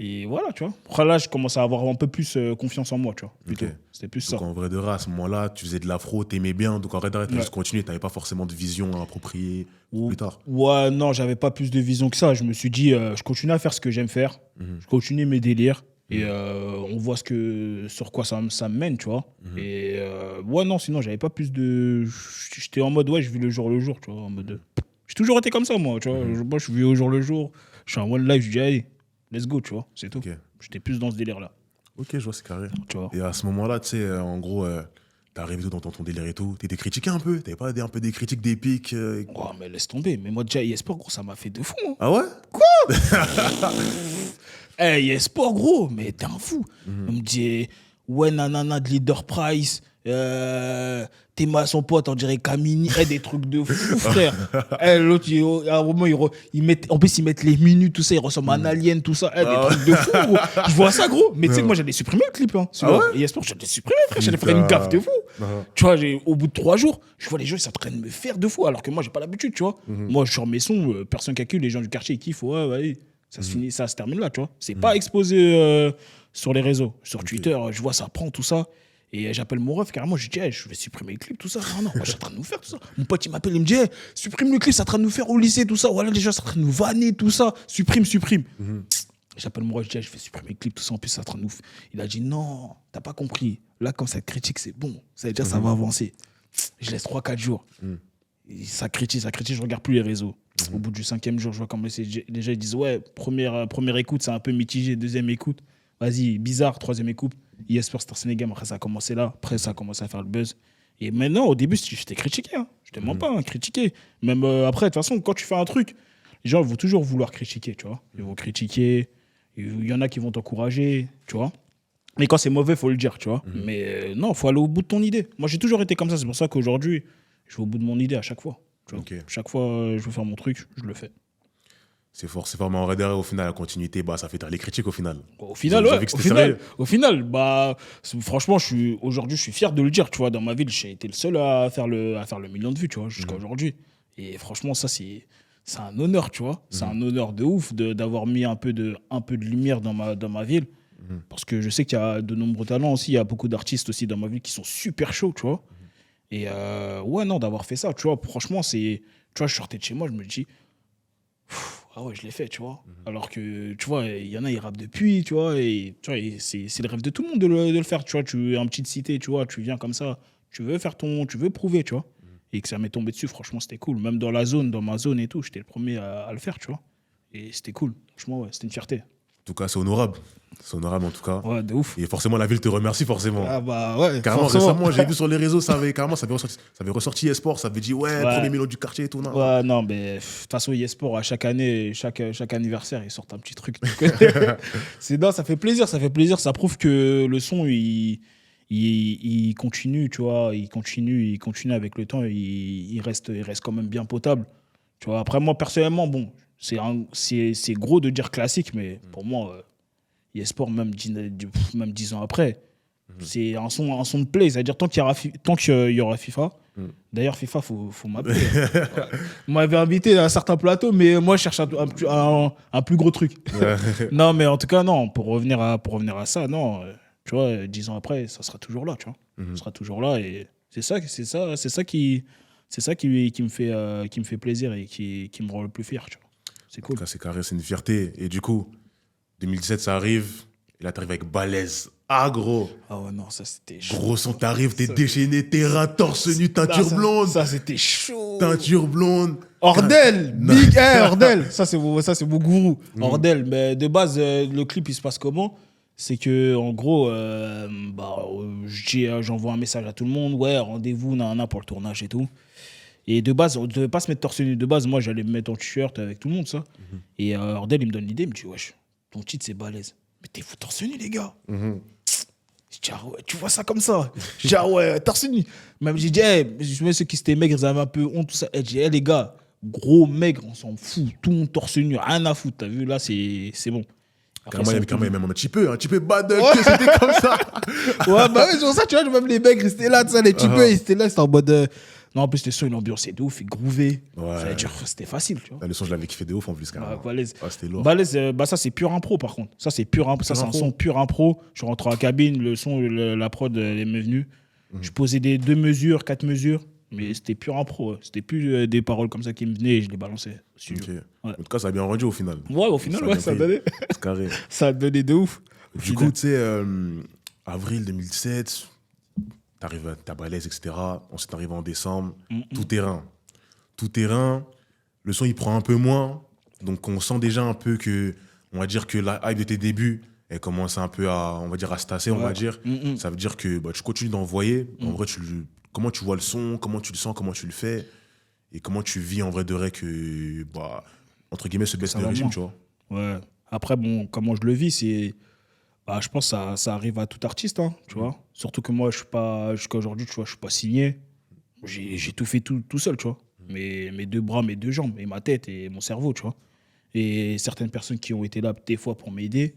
Et voilà, tu vois. Après là, je commence à avoir un peu plus confiance en moi, tu vois. Plutôt. C'était plus ça. Donc en vrai de vrai, à ce moment-là, tu faisais de l'afro, t'aimais bien. Donc en vrai de vrai, t'as juste continué, t'avais pas forcément de vision appropriée plus tard. Ouais, non, j'avais pas plus de vision que ça. Je me suis dit, je continue à faire ce que j'aime faire. Je continue mes délires. Et on voit sur quoi ça me mène, tu vois. Et ouais, non, sinon, j'avais pas plus de. J'étais en mode, ouais, je vis le jour, tu vois. En mode. J'ai toujours été comme ça, moi, tu vois. Moi, je vis au jour le jour. Je suis en one life, je dis, allez, let's go, tu vois. C'est tout. Okay. J'étais plus dans ce délire-là. Ok, je vois, c'est carré. Tu vois. Et à ce moment-là, tu sais, en gros, t'arrives dans ton délire et tout. T'étais critiqué un peu. T'avais pas un peu des critiques d'épique Oh, mais laisse tomber. Mais moi, déjà, eSport, gros, ça m'a fait de fou. Hein. Ah ouais? Hey, eSport, gros, mais t'es un fou. On me dit, ouais, nanana, de Leader Price, T'es mal son pote, on dirait Camini, des trucs de fou, frère. L'autre, à un moment, en plus, ils mettent les minutes, tout ça, il ressemble à un alien, tout ça, des trucs de fou, gros. Je vois ça, gros. Mais tu sais que moi, j'allais supprimer le clip. Hein, Yesport, j'allais supprimer, frère. J'allais faire une gaffe de fou. Tu vois, au bout de 3 jours, je vois les gens, ils sont en train de me faire de fou, alors que moi, j'ai pas l'habitude, tu vois. Moi, je sors mes sons, personne qui accule, les gens du quartier, ils kiffent, ouais, ouais, ça se finit, ça se termine là, tu vois. C'est pas exposé sur les réseaux. Sur Twitter, je vois ça prend tout ça. Et j'appelle mon ref, carrément, je dis, je vais supprimer le clip, tout ça. Non, non, moi, je suis en train de nous faire tout ça. Mon pote, il m'appelle, il me dit, supprime le clip, c'est en train de nous faire au lycée, tout ça. Voilà, les gens sont en train de nous vanner, tout ça. Supprime. J'appelle mon ref, je dis, je vais supprimer le clip, tout ça. En plus, c'est en train de nous. Il a dit, non, t'as pas compris. Là, comme ça critique, c'est bon. Ça veut dire, ça va avancer. Je laisse 3-4 jours. Ça critique, je regarde plus les réseaux. Au bout du 5e jour, je vois comment les gens ils disent, ouais, première écoute, c'est un peu mitigé. 2e écoute, vas-y, bizarre. 3e écoute. Yesport Star Sénégame, après ça a commencé là, après ça a commencé à faire le buzz. Et maintenant, au début, j'étais critiqué, hein. Je te mens pas, hein, critiqué. Même après, de toute façon, quand tu fais un truc, les gens vont toujours vouloir critiquer, tu vois. Ils vont critiquer, il y en a qui vont t'encourager, tu vois. Mais quand c'est mauvais, il faut le dire, tu vois. Mais non, il faut aller au bout de ton idée. Moi, j'ai toujours été comme ça, c'est pour ça qu'aujourd'hui, je vais au bout de mon idée à chaque fois. Tu vois. Chaque fois, je veux faire mon truc, je le fais. C'est fort. Mais en vrai, derrière, au final, la continuité, ça fait taire les critiques au final. Au final, ouais. Au final, franchement, aujourd'hui, je suis fier de le dire. Tu vois, dans ma ville, j'ai été le seul à faire le million de vues, tu vois, jusqu'à aujourd'hui. Et franchement, ça, c'est un honneur, tu vois. C'est un honneur de ouf d'avoir mis un peu de lumière dans ma ville. Parce que je sais qu'il y a de nombreux talents aussi. Il y a beaucoup d'artistes aussi dans ma ville qui sont super chauds, tu vois. Et ouais, non, d'avoir fait ça, tu vois, franchement, tu vois, je sortais de chez moi, je me dis, ah ouais, je l'ai fait, tu vois. Alors que, tu vois, il y en a, ils rappent depuis, tu vois, et c'est le rêve de tout le monde de le faire, tu vois. Tu es en petite cité, tu vois, tu viens comme ça, tu veux prouver, tu vois. Et que ça m'est tombé dessus, franchement, c'était cool. Même dans ma zone et tout, j'étais le premier à le faire, tu vois. Et c'était cool. Franchement, ouais, c'était une fierté. En tout cas, c'est honorable. C'est honorable, en tout cas. Ouais, de ouf. Et forcément, la ville te remercie, forcément. Ah bah ouais. Carrément, récemment, j'ai vu sur les réseaux, ça avait ressorti Esport, ça avait dit, ouais, premier million du quartier et tout. Non. Ouais, non, mais de toute façon, Yesport, à chaque année, chaque anniversaire, ils sortent un petit truc. Non, ça fait plaisir. Ça prouve que le son, il continue, tu vois. Il continue avec le temps. Il reste quand même bien potable. Tu vois. Après, moi, personnellement, bon, c'est gros de dire classique, mais pour moi, Yesport, même 10 ans après, c'est un son de play. C'est-à-dire, tant qu'il y aura FIFA, d'ailleurs, FIFA, faut m'appeler. On m'avait invité à un certain plateau, mais moi, je cherche un plus gros truc. Non, mais en tout cas, non, pour revenir à ça, non, tu vois, 10 ans après, ça sera toujours là, tu vois. Ça sera toujours là, et c'est ça qui me fait plaisir et qui me rend le plus fier, tu vois. C'est cool. En tout cas, c'est carré, c'est une fierté. Et du coup, 2017, ça arrive. Et là, t'arrives avec Balèze. Ah, gros. Ah ouais, non, ça, c'était chaud. Gros son, t'arrives, t'es déchaîné, terrain, torse nu, teinture blonde. Ça, c'était chaud. Teinture blonde. Ordel, Big Air, Ordel. Ça, c'est mon gourou. Ordel. Mais de base, le clip, il se passe comment? C'est que, en gros, j'envoie un message à tout le monde. Ouais, rendez-vous, pour le tournage et tout. Et de base, on ne devait pas se mettre torse nu. De base, moi, j'allais me mettre en t-shirt avec tout le monde, ça. Et Ordel, il me donne l'idée, il me dit, wesh, ton titre, c'est Balèze. Mais t'es fou torse nu, les gars. Je dis, ah ouais, tu vois ça comme ça. Je dis, ah ouais, torse nu. Même j'ai dit, je me ceux qui étaient maigres, ils avaient un peu honte, tout ça. Je dis, les gars, gros maigre, on s'en fout. Tout le monde torse nu, rien à foutre. T'as vu, là, c'est bon. Carrément, il y avait même un petit peu bad, c'était comme ça. Ouais, bah oui, c'est pour ça, tu vois, même les maigres, ils étaient là, tu sais, les petits peu, ils étaient là, c'était en mode. Non, en plus, c'était sur une ambiance de ouf, il groovait. Ouais. C'était facile, tu vois. Le son, je l'avais kiffé de ouf en plus, carrément. Balèze. C'était lourd. Balèze, ça, c'est pur impro, par contre. Ça, c'est pur impro. Ça, c'est un son pur impro. Je rentre en cabine, le son, la prod, elle m'est venue. Je posais 2 mesures, 4 mesures, mais c'était pur impro. C'était plus des paroles comme ça qui me venaient et je les balançais. Okay. Ouais. En tout cas, ça a bien rendu au final. Ouais, au final, ça a donné. C'est carré. Ça a donné de ouf. Du coup, tu sais, avril 2017. T'arrives à Balèze, etc. Ensuite, t'arrives en décembre. Tout terrain. Le son, il prend un peu moins. Donc, on sent déjà un peu que, on va dire que la hype de tes débuts, elle commence un peu à se tasser, on va dire. Ça veut dire que tu continues d'envoyer. En vrai, comment tu vois le son, comment tu le sens, comment tu le fais, et comment tu vis en vrai de vrai que, entre guillemets, ce baisse de régime, tu vois. Ouais. Après, bon, comment je le vis, c'est... Bah, je pense que ça arrive à tout artiste, hein, tu vois. Surtout que moi, je suis pas, jusqu'à aujourd'hui, tu vois, je suis pas signé. J'ai tout fait tout seul, tu vois. Mes deux bras, mes deux jambes, et ma tête et mon cerveau, tu vois. Et certaines personnes qui ont été là des fois pour m'aider.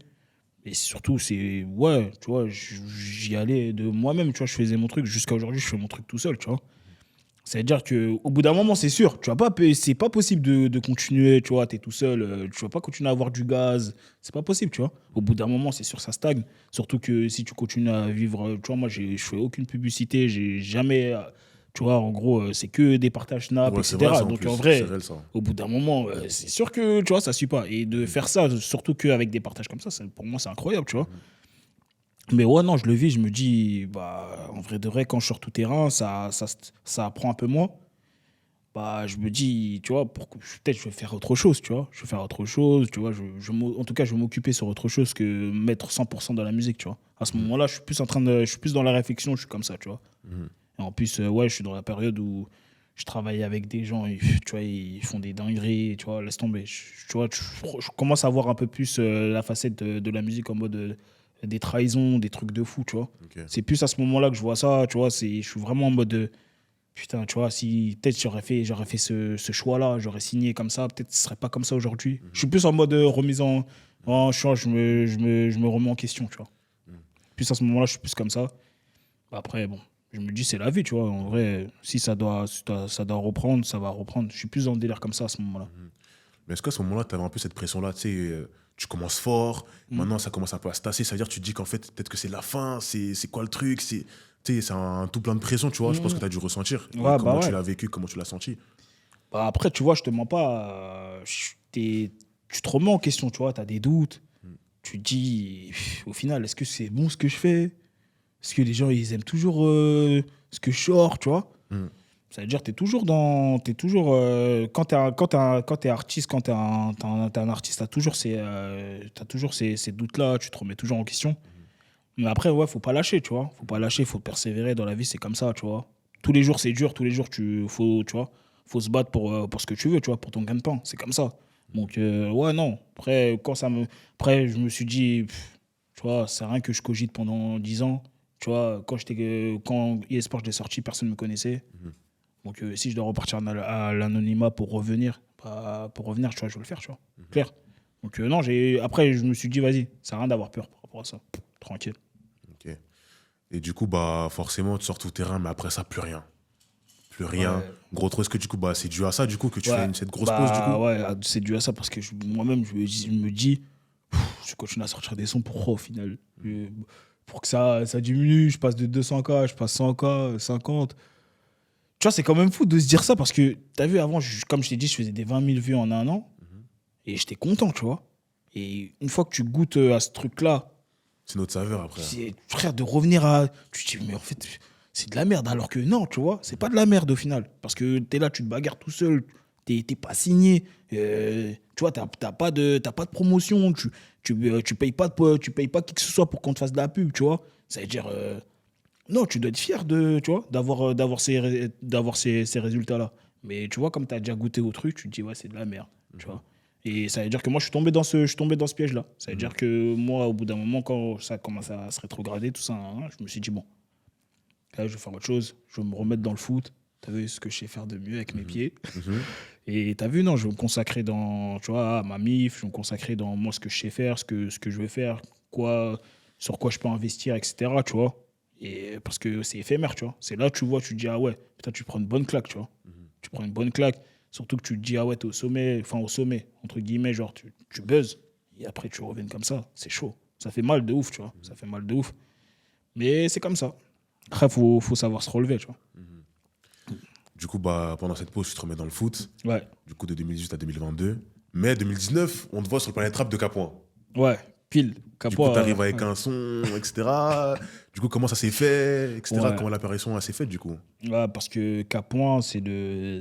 Et surtout, c'est, ouais, tu vois, j'y allais de moi-même, tu vois, je faisais mon truc. Jusqu'à aujourd'hui, je fais mon truc tout seul, tu vois. C'est-à-dire qu'au bout d'un moment, c'est sûr, tu vas pas, c'est pas possible de continuer, tu vois, t'es tout seul, tu vas pas continuer à avoir du gaz, c'est pas possible, tu vois. Au bout d'un moment, c'est sûr, ça stagne. Surtout que si tu continues à vivre, tu vois, moi, je fais aucune publicité, j'ai jamais, tu vois, en gros, c'est que des partages Snap, Ouais, c'est vrai, etc. ça, en Donc en plus. C'est vrai, réel, ça. au bout d'un moment, c'est sûr que, tu vois, ça suit pas. Et de faire ça, surtout qu'avec des partages comme ça, pour moi, c'est incroyable, tu vois. Mais ouais, non, je le vis, je me dis, bah, en vrai de vrai, quand je sors tout terrain, ça prend un peu moins. Bah, je me dis, tu vois, peut-être je vais faire autre chose, tu vois. Je vais faire autre chose, tu vois. En tout cas, je vais m'occuper sur autre chose que mettre 100% dans la musique, tu vois. À ce moment-là, je suis plus dans la réflexion, je suis comme ça, tu vois. Et en plus, ouais, je suis dans la période où je travaille avec des gens, tu vois, ils font des dingueries, tu vois, laisse tomber. Tu vois, je commence à voir un peu plus la facette de la musique en mode des trahisons, des trucs de fou, tu vois. Ok. C'est plus à ce moment-là que je vois ça, tu vois, je suis vraiment en mode putain, tu vois, si peut-être j'aurais fait ce choix-là, j'aurais signé comme ça, peut-être ce serait pas comme ça aujourd'hui. Je suis plus en mode remise en choix, je me remets en question, tu vois. Plus à ce moment-là, je suis plus comme ça. Après, bon, je me dis, c'est la vie, tu vois. En vrai, si ça doit reprendre, ça va reprendre. Je suis plus dans le délire comme ça à ce moment-là. Mais est-ce qu'à ce moment-là, tu avais un peu cette pression-là, tu sais, tu commences fort, Mm. maintenant ça commence un peu à se tasser, ça veut dire que tu te dis qu'en fait, peut-être que c'est la fin, c'est quoi le truc, tu sais, c'est un tout plein de pression, tu vois, je pense que tu as dû ressentir. Et Ouais, bah comment tu ouais. l'as vécu, comment tu l'as senti. Bah après, tu vois, je te mens pas. Tu te remets en question, tu vois, tu as des doutes. Tu te dis, au final, est-ce que c'est bon ce que je fais? Est-ce que les gens, ils aiment toujours ce que je sors, tu vois? Mm. Ça veut dire que tu es toujours dans. T'es toujours, quand tu es artiste, quand tu es un artiste, t'as toujours ces doutes-là, tu te remets toujours en question. Mais après, ouais, faut pas lâcher, tu vois. Faut pas lâcher, faut persévérer dans la vie, c'est comme ça, tu vois. Tous les jours, c'est dur, tous les jours, tu vois, faut se battre pour ce que tu veux, tu vois, pour ton gagne-pain. C'est comme ça. Donc, ouais, non. Après, je me suis dit, tu vois, c'est rien que je cogite pendant 10 ans. Tu vois, quand eSport est sorti, personne ne me connaissait. Donc, si je dois repartir à l'anonymat pour revenir, tu vois, je vais le faire, tu vois. Clair. Donc, non, après, je me suis dit, vas-y, ça n'a rien d'avoir peur par rapport à ça. Tranquille. Ok. Et du coup, bah, forcément, tu sors tout terrain, mais après ça, plus rien. Plus rien. Ouais. Gros trop, est-ce que du coup, bah, c'est dû à ça, du coup, que tu Ouais. fais cette grosse pause, du coup. Ouais, c'est dû à ça parce que moi-même, je me dis, je continue à sortir des sons pourquoi au final? Pour que ça diminue, je passe de 200K, je passe 100K, 50. Tu vois, c'est quand même fou de se dire ça parce que, t'as vu, avant, comme je t'ai dit, je faisais des 20 000 vues en un an et j'étais content, tu vois. Et une fois que tu goûtes à ce truc-là, C'est notre saveur après. c'est, frère, de revenir à. Tu te dis, mais en fait, c'est de la merde. Alors que non, tu vois, c'est pas de la merde au final. Parce que t'es là, tu te bagarres tout seul, t'es pas signé. Tu vois, t'as pas de promotion, tu payes tu payes pas qui que ce soit pour qu'on te fasse de la pub, tu vois. Ça veut dire. Non, tu dois être fier tu vois, d'avoir ces résultats-là. Mais tu vois, comme tu as déjà goûté au truc, tu te dis, ouais, c'est de la merde. Tu vois. Et ça veut dire que moi, je suis tombé dans ce piège-là. Ça veut dire que moi, au bout d'un moment, quand ça commence à se rétrograder, tout ça, hein, je me suis dit, bon, là, je vais faire autre chose. Je vais me remettre dans le foot. Tu as vu ce que je sais faire de mieux avec mes pieds. Et tu as vu, non, je vais me consacrer dans, tu vois, à ma MIF, je vais me consacrer dans moi, ce que je sais faire, ce que je veux faire, sur quoi je peux investir, etc. Tu vois. Et parce que c'est éphémère, tu vois. C'est là, tu vois, tu te dis, ah ouais, putain, tu prends une bonne claque, tu vois. Tu prends une bonne claque. Surtout que tu te dis, ah ouais, t'es au sommet, entre guillemets, genre, tu buzzes. Et après, tu reviens comme ça. C'est chaud. Ça fait mal de ouf, tu vois. Ça fait mal de ouf. Mais c'est comme ça. Après, faut savoir se relever, tu vois. Du coup, bah, pendant cette pause, tu te remets dans le foot. Ouais. Du coup, de 2018 à 2022. Mais 2019, on te voit sur le Planète Rap de Cap 1. Ouais, pile. Du coup, t'arrives avec un son, etc. Du coup, comment ça s'est fait, etc. Ouais. Comment l'apparition s'est faite, du coup. Ouais, parce que Capoin, c'est le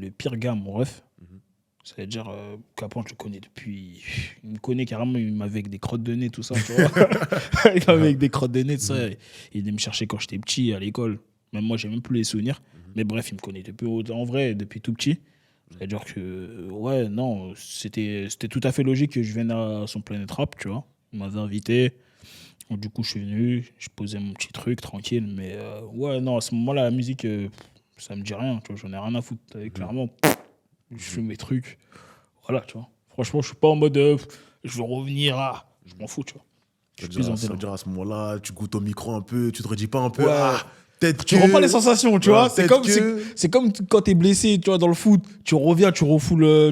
pire gars, mon ref. Ça veut dire, Capoin, je le connais depuis. Il me connaît carrément, il m'avait avec des crottes de nez, tout ça, tu vois. Il m'avait avec des crottes de nez, tout ça. Il venait me chercher quand j'étais petit à l'école. Même moi, j'ai même plus les souvenirs. Mais bref, il me connaît en vrai, depuis tout petit. C'est-à-dire que, ouais, non, c'était tout à fait logique que je vienne à son Planète Rap, tu vois. Il m'avait invité. Donc, du coup, je suis venu, je posais mon petit truc tranquille. Mais ouais, non, à ce moment-là, la musique, ça me dit rien. Tu vois, j'en ai rien à foutre. Clairement, je fais mes trucs. Voilà, tu vois. Franchement, je suis pas en mode je veux revenir à. Je m'en fous, tu vois. Je suis plus en Ça veut délire. dire à ce moment-là, tu goûtes au micro un peu, tu te redis pas un peu. Ouais. Ah, peut-être Tu que. reprends les sensations, tu Ouais, vois. C'est peut-être comme, que- c'est comme quand t'es blessé, tu vois, dans le foot. Tu reviens, tu refoules le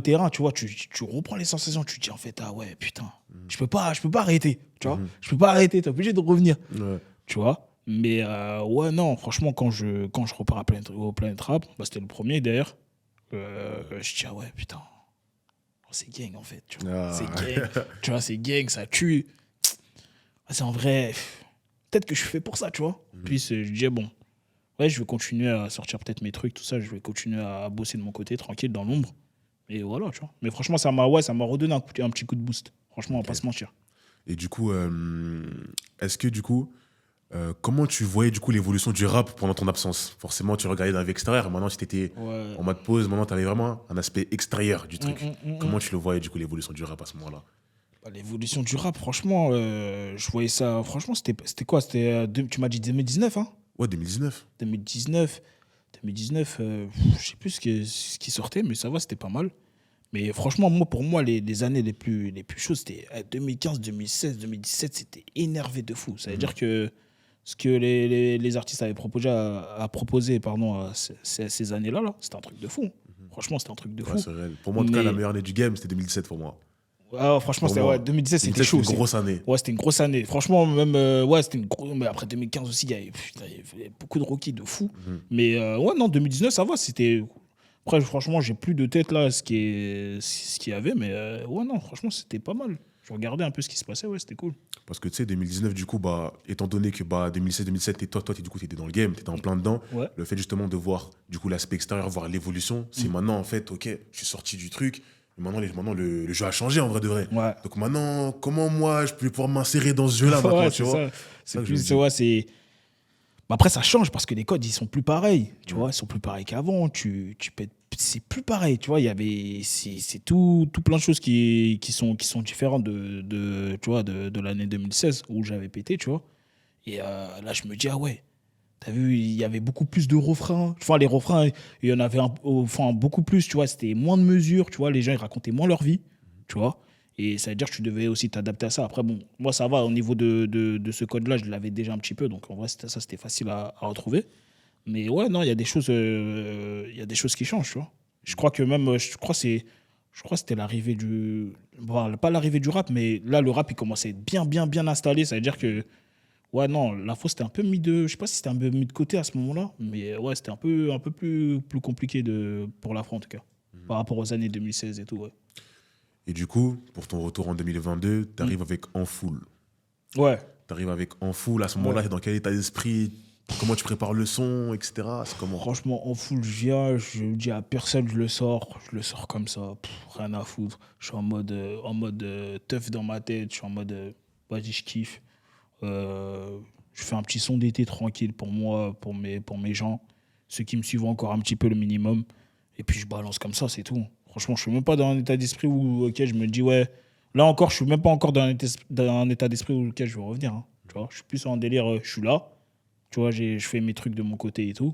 terrain, tu vois. Tu reprends les sensations. Tu te dis, en fait, ah ouais, putain, je peux pas arrêter, tu vois. Je peux pas arrêter, t'es obligé de revenir, Ouais. tu vois. Mais ouais, non, franchement, quand je repars au Planet Rap, bah, c'était le premier d'ailleurs, je dis, ah ouais, putain, oh, c'est gang en fait, tu vois. Ah. C'est gang, tu vois, c'est gang, ça tue. Ah, c'est en vrai, peut-être que je suis fait pour ça, tu vois. Puis je dis, bon, ouais, je vais continuer à sortir peut-être mes trucs, tout ça, je vais continuer à bosser de mon côté, tranquille, dans l'ombre. Et voilà, tu vois. Mais franchement, ça m'a redonné un petit coup de boost. Franchement, on va pas se mentir. Et du coup, est-ce que du coup, comment tu voyais du coup l'évolution du rap pendant ton absence? Forcément, tu regardais dans la vie extérieure. Maintenant, tu étais Ouais. en mode pause. Maintenant, tu avais vraiment un aspect extérieur du truc. Mm. Comment tu le voyais du coup l'évolution du rap à ce moment-là? Bah, l'évolution du rap, franchement, je voyais ça. Franchement, c'était quoi? Tu m'as dit 2019, hein? Ouais, 2019. 2019, je sais plus ce qui sortait, mais ça va, c'était pas mal. Mais franchement, pour moi, les années les plus chaudes, c'était 2015, 2016, 2017, c'était énervé de fou. Ça veut dire que ce que les artistes avaient proposé à ces années-là, là, c'était un truc de fou. Franchement, c'était un truc de fou. Ouais, c'est réel. Pour moi, en tout cas, Mais- la meilleure année du game, c'était 2017 pour moi. Ah, franchement, Pour moi, 2017, c'était 2017, chaud. une grosse année. Ouais, c'était une grosse année. Franchement, même, ouais, c'était une grosse. Mais après 2015 aussi, putain, il y avait beaucoup de rookies de fou. Mais ouais, non, 2019, ça va. C'était. Après, franchement, j'ai plus de tête là, ce qu'il y avait. Mais ouais, non, franchement, c'était pas mal. Je regardais un peu ce qui se passait, ouais, c'était cool. Parce que tu sais, 2019, du coup, bah, étant donné que 2016-2017, toi, du coup, tu étais dans le game, tu étais en plein dedans, Ouais. le fait justement de voir du coup l'aspect extérieur, voir l'évolution, c'est maintenant, en fait, ok, je suis sorti du truc, mais maintenant le jeu a changé en vrai de vrai. Ouais. Donc maintenant, comment moi, je peux pouvoir m'insérer dans ce jeu-là maintenant, Ouais, tu c'est vois? ça. C'est Ça que je me plus, dis. ouais, c'est. Bah, après, ça change parce que les codes, ils sont plus pareils. Tu vois, ils sont plus pareils qu'avant. C'est plus pareil. Tu vois, c'est tout plein de choses qui sont différentes tu vois, de l'année 2016 où j'avais pété, tu vois. Et là, je me dis, ah ouais, t'as vu, il y avait beaucoup plus de refrains. Enfin, les refrains, il y en avait enfin, beaucoup plus, tu vois. C'était moins de mesures, tu vois. Les gens, ils racontaient moins leur vie, tu vois. Et ça veut dire que tu devais aussi t'adapter à ça. Après, bon, moi, ça va, au niveau de ce code-là, je l'avais déjà un petit peu. Donc, en vrai, c'était facile à retrouver. Mais ouais, non, il y a des choses qui changent, tu vois. Je crois que même, je crois que c'était l'arrivée du... Bon, pas l'arrivée du rap, mais là, le rap, il commençait à être bien installé. Ça veut dire que, ouais, non, l'info, c'était un peu mis de... Je sais pas si c'était un peu mis de côté à ce moment-là, mais ouais, c'était un peu plus compliqué pour l'afro, en tout cas. Par rapport aux années 2016 et tout, ouais. Et du coup, pour ton retour en 2022, tu arrives avec En Foule. Ouais. Tu arrives avec En Foule, à ce moment-là, t'es dans quel état d'esprit? Comment tu prépares le son, etc. C'est comment? Franchement, en full, je viens, je dis à personne, je le sors comme ça, rien à foutre. Je suis en mode teuf dans ma tête, je suis en mode, vas-y, je kiffe. Je fais un petit son d'été tranquille pour moi, pour mes gens, ceux qui me suivent encore un petit peu le minimum. Et puis je balance comme ça, c'est tout. Franchement, je suis même pas dans un état d'esprit où, ok, je me dis, ouais, là encore, je suis même pas encore dans un état d'esprit auquel je veux revenir. Hein, tu vois, je suis plus en délire, je suis là. Tu vois, je fais mes trucs de mon côté et tout.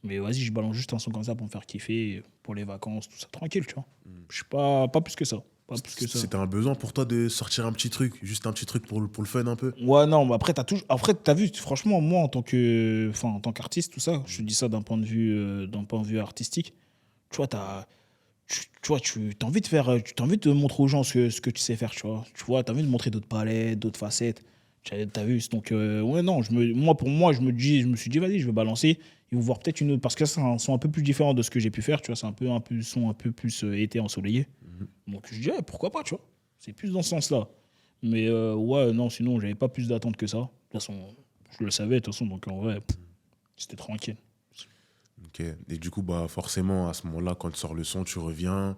Mais vas-y, je balance juste un son comme ça pour me faire kiffer, pour les vacances, tout ça, tranquille, tu vois. Je suis pas plus que ça. Pas plus que ça. C'était un besoin pour toi de sortir un petit truc, juste un petit truc pour le fun un peu? Ouais, non, mais après, t'as vu, franchement, moi, en tant qu'artiste, tout ça, je te dis ça d'un point de vue artistique, tu vois, t'as envie de faire, t'as envie de montrer aux gens ce que tu sais faire, tu vois. Tu vois, t'as envie de montrer d'autres palettes, d'autres facettes. T'as vu, donc, ouais, non, pour moi, je me suis dit, vas-y, je vais balancer. Ils vont voir peut-être une autre, parce que ça, c'est un son un peu plus différent de ce que j'ai pu faire, tu vois, c'est un son un peu plus été ensoleillé. Donc, je dis, ouais, pourquoi pas, tu vois. C'est plus dans ce sens-là. Mais ouais, non, sinon, j'avais pas plus d'attente que ça. De toute façon, je le savais, de toute façon, donc en vrai, c'était tranquille. Ok. Et du coup, bah, forcément, à ce moment-là, quand tu sors le son, tu reviens,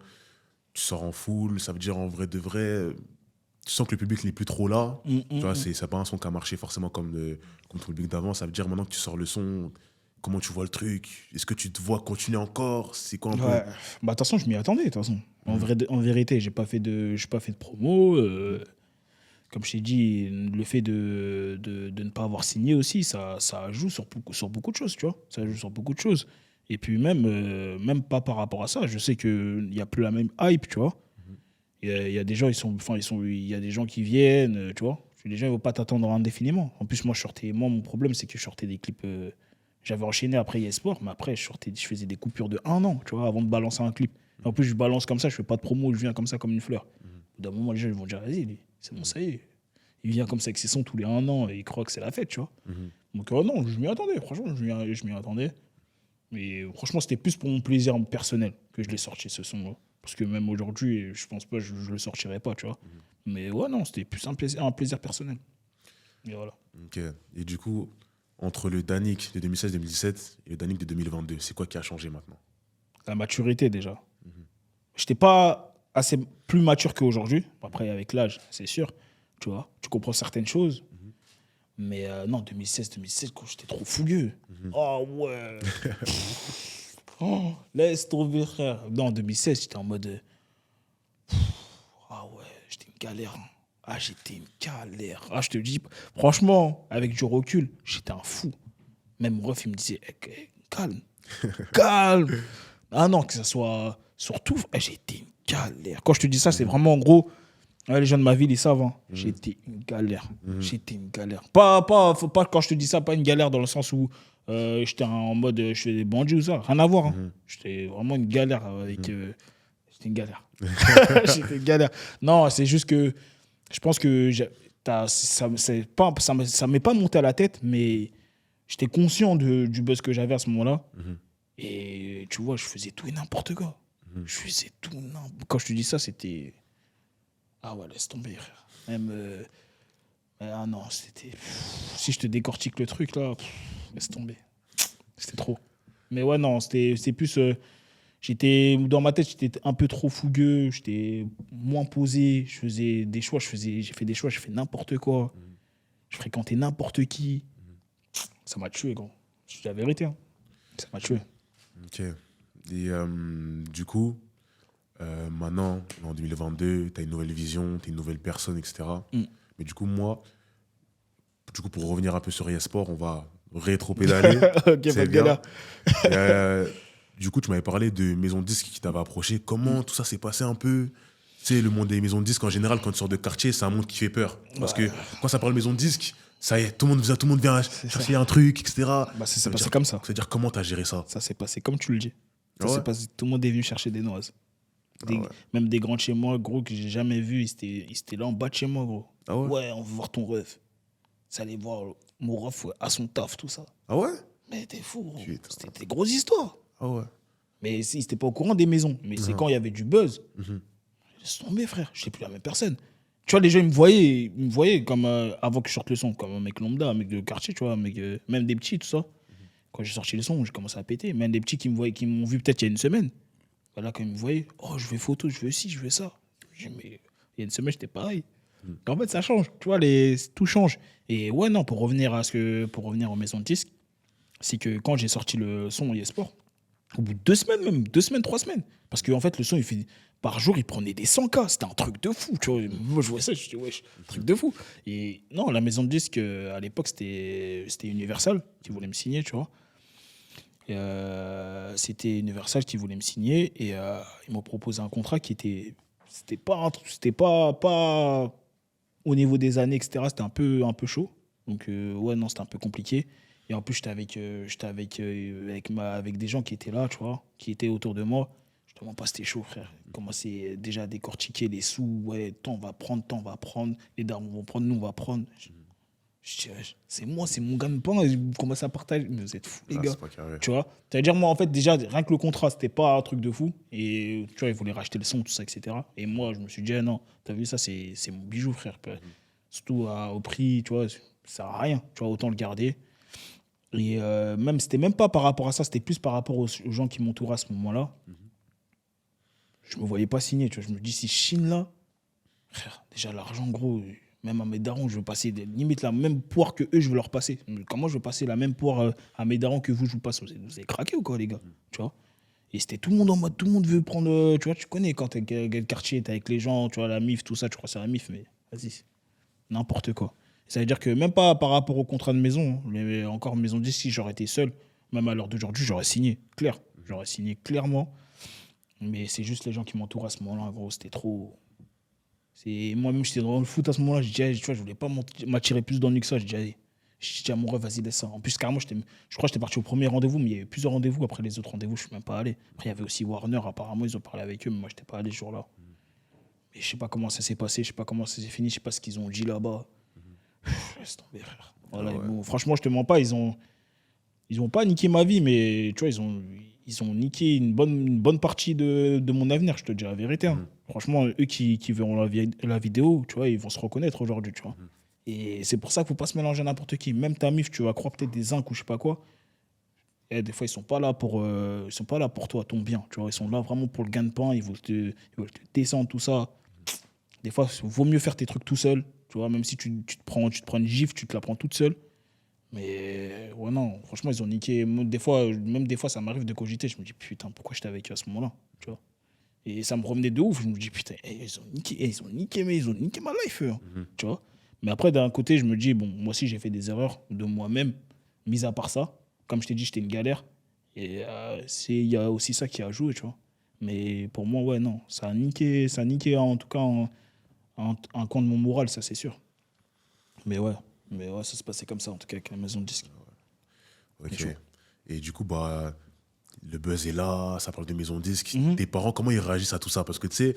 tu sors en foule, ça veut dire en vrai de vrai, tu sens que le public n'est plus trop là. Tu vois, c'est pas un son qui a marché forcément comme ton public d'avant. Ça veut dire maintenant que tu sors le son, comment tu vois le truc? Est-ce que tu te vois continuer encore? C'est quoi un Ouais. peu? Bah, de toute façon, je m'y attendais, de toute façon. En vérité, j'ai pas fait de promo. Comme je t'ai dit, le fait de ne pas avoir signé aussi, ça joue sur beaucoup de choses, tu vois. Ça joue sur beaucoup de choses. Et puis même pas par rapport à ça, je sais qu'il n'y a plus la même hype, tu vois. Il y a des gens, il y a des gens qui viennent, tu vois. Les gens ne vont pas t'attendre indéfiniment. En plus, moi, mon problème, c'est que je sortais des clips. J'avais enchaîné après eSport, mais après, je faisais des coupures de 1 an, tu vois, avant de balancer un clip. En plus, je balance comme ça, je fais pas de promo, je viens comme ça, comme une fleur. D'un moment, les gens ils vont dire, vas-y, c'est bon, ça y est. Il vient comme ça avec ses sons tous les 1 an et il croit que c'est la fête, tu vois. Donc, non, je m'y attendais, franchement, je m'y attendais. Mais franchement, c'était plus pour mon plaisir personnel que je l'ai sorti, ce son-là. Parce que même aujourd'hui, je pense pas, je le sortirai pas, tu vois. Mais ouais, non, c'était plus un plaisir personnel. Et voilà. Ok. Et du coup, entre le Danick de 2016-2017 et le Danick de 2022, c'est quoi qui a changé maintenant? La maturité, déjà. J'étais pas assez plus mature qu'aujourd'hui. Après, avec l'âge, c'est sûr. Tu vois, tu comprends certaines choses. Mais non, 2016-2017, quand j'étais trop fougueux. Oh ouais. Oh, laisse tomber, frère. Non, en 2016, j'étais en mode. Ah ouais, j'étais une galère. Ah, j'étais une galère. Ah, je te dis, franchement, avec du recul, j'étais un fou. Même ref, il me disait, calme, calme. Ah non, que ça soit surtout, j'étais une galère. Quand je te dis ça, c'est vraiment en gros, les gens de ma ville, ils savent. J'étais une galère. J'étais une galère. Faut pas, quand je te dis ça, pas une galère dans le sens où j'étais en mode, je fais des bandits ou ça. Rien à voir. J'étais vraiment une galère avec. J'étais une galère. J'étais une galère. Non, c'est juste que je pense que ça m'est pas monté à la tête, mais j'étais conscient du buzz que j'avais à ce moment-là. Et tu vois, je faisais tout et n'importe quoi. Je faisais tout. Quand je te dis ça, c'était. Ah ouais, laisse tomber, frère. Même. Ah non, c'était. Si je te décortique le truc, là, laisse tomber. C'était trop. Mais ouais, non, c'était plus. Dans ma tête, j'étais un peu trop fougueux, j'étais moins posé, je faisais des choix, j'ai fait n'importe quoi. Je fréquentais n'importe qui. Ça m'a tué, gros. C'est la vérité. Hein. Ça m'a tué. Ok. Et du coup, maintenant, en 2022, tu as une nouvelle vision, tu es une nouvelle personne, etc. Mais du coup, pour revenir un peu sur eSport, on va rétro-pédaler. Ok, c'est pas de bien. galère. Du coup, tu m'avais parlé de maisons de disques qui t'avaient approché. Comment tout ça s'est passé un peu? Tu sais, le monde des maisons de disques, en général, quand tu sors de quartier, c'est un monde qui fait peur. Parce que quand ça parle de maisons de disques, ça y est, tout le monde vient chercher un truc, etc. Bah, ça s'est passé comme ça. C'est-à-dire, comment tu as géré ça? Ça s'est passé comme tu le dis. Ça Ah ouais? s'est passé, tout le monde est venu chercher des noises. Même des grands de chez moi, gros, que j'ai jamais vus, ils étaient là en bas de chez moi, gros. Ah ouais? Ouais, on veut voir ton ref. Ça allait voir mon ref à son taf, tout ça. Ah ouais? Mais t'es fou, gros. Putain. C'était des grosses histoires. Ah ouais? Mais ils n'étaient pas au courant des maisons. Mais c'est quand il y avait du buzz. Laisse tomber, frère. Je n'étais plus la même personne. Tu vois, les gens, ils me voyaient comme, avant que je sorte le son, comme un mec lambda, un mec de quartier, tu vois, même des petits, tout ça. Quand j'ai sorti le son, j'ai commencé à péter. Même des petits qui m'ont vu peut-être il y a une semaine. Voilà, quand ils me voyaient, oh, je veux photo, je veux ci, je veux ça. Mais il y a une semaine, j'étais pareil. Et en fait, ça change. Tu vois, tout change. Et ouais, non, pour revenir aux maisons de disques, c'est que quand j'ai sorti le son eSport, au bout de 2 semaines même, 2 semaines, 3 semaines. Parce qu'en fait, le son, par jour, il prenait des 100K. C'était un truc de fou. Tu vois. Moi, je vois ça, je dis, wesh, un truc de fou. Et non, la maison de disques, à l'époque, c'était Universal qui voulait me signer, tu vois. C'était Universal qui voulait me signer. Et ils m'ont proposé un contrat qui était... C'était pas au niveau des années, etc. C'était un peu chaud. Donc, ouais, non, c'était un peu compliqué. Et en plus, j'étais avec des gens qui étaient là, tu vois, qui étaient autour de moi. Je te mens pas, c'était chaud, frère. Commencer déjà à décortiquer les sous. Ouais, tant on va prendre. Les darons vont prendre, nous, on va prendre. Je dis, c'est moi, c'est mon gagne-pain. Vous commencez à partager. Mais vous êtes fous, les gars. C'est pas carré. Tu vois, c'est-à-dire, moi, en fait, déjà, rien que le contrat, c'était pas un truc de fou. Et tu vois, ils voulaient racheter le son, tout ça, etc. Et moi, je me suis dit, non, t'as vu, ça, c'est mon bijou, frère. Surtout au prix, tu vois, ça sert à rien. Tu vois, autant le garder. Et c'était même pas par rapport à ça, c'était plus par rapport aux gens qui m'entouraient à ce moment-là. Je me voyais pas signer, tu vois. Je me dis, si je signe là, frère, déjà l'argent, gros, même à mes darons, je veux passer limite la même poire que eux, je veux leur passer. Comment je veux passer la même poire à mes darons que vous, je vous passe? Vous avez craqué ou quoi, les gars? Tu vois. Et c'était tout le monde en mode, tout le monde veut prendre. Tu vois, tu connais quand t'es le quartier, t'es avec les gens, tu vois, la MIF, tout ça, tu crois que c'est la MIF, mais vas-y, n'importe quoi. Ça veut dire que même pas par rapport au contrat de maison, hein, mais encore maison 10, si j'aurais été seul, même à l'heure d'aujourd'hui, j'aurais signé, clair. J'aurais signé clairement. Mais c'est juste les gens qui m'entourent à ce moment-là, gros, c'était trop. Moi-même, j'étais dans le foot à ce moment-là, tu vois, je voulais pas m'attirer plus dans le que ça. J'ai dit à mon rêve, vas-y, laisse ça. En plus, carrément, je crois que j'étais parti au premier rendez-vous, mais il y a eu plusieurs rendez-vous. Après les autres rendez-vous, je suis même pas allé. Après, il y avait aussi Warner, apparemment, ils ont parlé avec eux, mais moi, j'étais pas allé ce jour-là. Mais je sais pas comment ça s'est passé, je sais pas comment ça s'est fini, je sais pas ce qu'ils ont dit là-bas. Laisse tomber, frère. Voilà, franchement, je te mens pas, ils ont pas niqué ma vie, mais tu vois, ils ont niqué une bonne partie de mon avenir, je te dis la vérité. Hein. Franchement, eux qui verront la vidéo, tu vois, ils vont se reconnaître aujourd'hui, tu vois. Et c'est pour ça qu'il ne faut pas se mélanger à n'importe qui. Même ta mif, tu vas croire peut-être des zincs ou je sais pas quoi. Et des fois, ils sont pas là pour toi, ton bien. Tu vois, ils sont là vraiment pour le gain de pain. Ils veulent te descendre, tout ça. Des fois, il vaut mieux faire tes trucs tout seul. Tu vois, même si tu te prends une gifle, tu te la prends toute seule. Mais ouais, non, franchement, ils ont niqué. Moi, des fois, ça m'arrive de cogiter. Je me dis, putain, pourquoi j'étais avec eux à ce moment-là, tu vois. Et ça me revenait de ouf. Je me dis, putain, ils ont niqué ma life, eux, hein, tu vois. Mais après, d'un côté, je me dis, bon, moi aussi, j'ai fait des erreurs de moi-même, mis à part ça. Comme je t'ai dit, j'étais une galère. Et il y a aussi ça qui a joué, tu vois. Mais pour moi, ouais, non, ça a niqué en tout cas un coin de mon moral, ça, c'est sûr. Mais ouais, ça se passait comme ça, en tout cas, avec la maison de disque. Ok. Et du coup, bah, le buzz est là, ça parle de maison de disque. Tes parents, comment ils réagissent à tout ça? Parce que tu sais,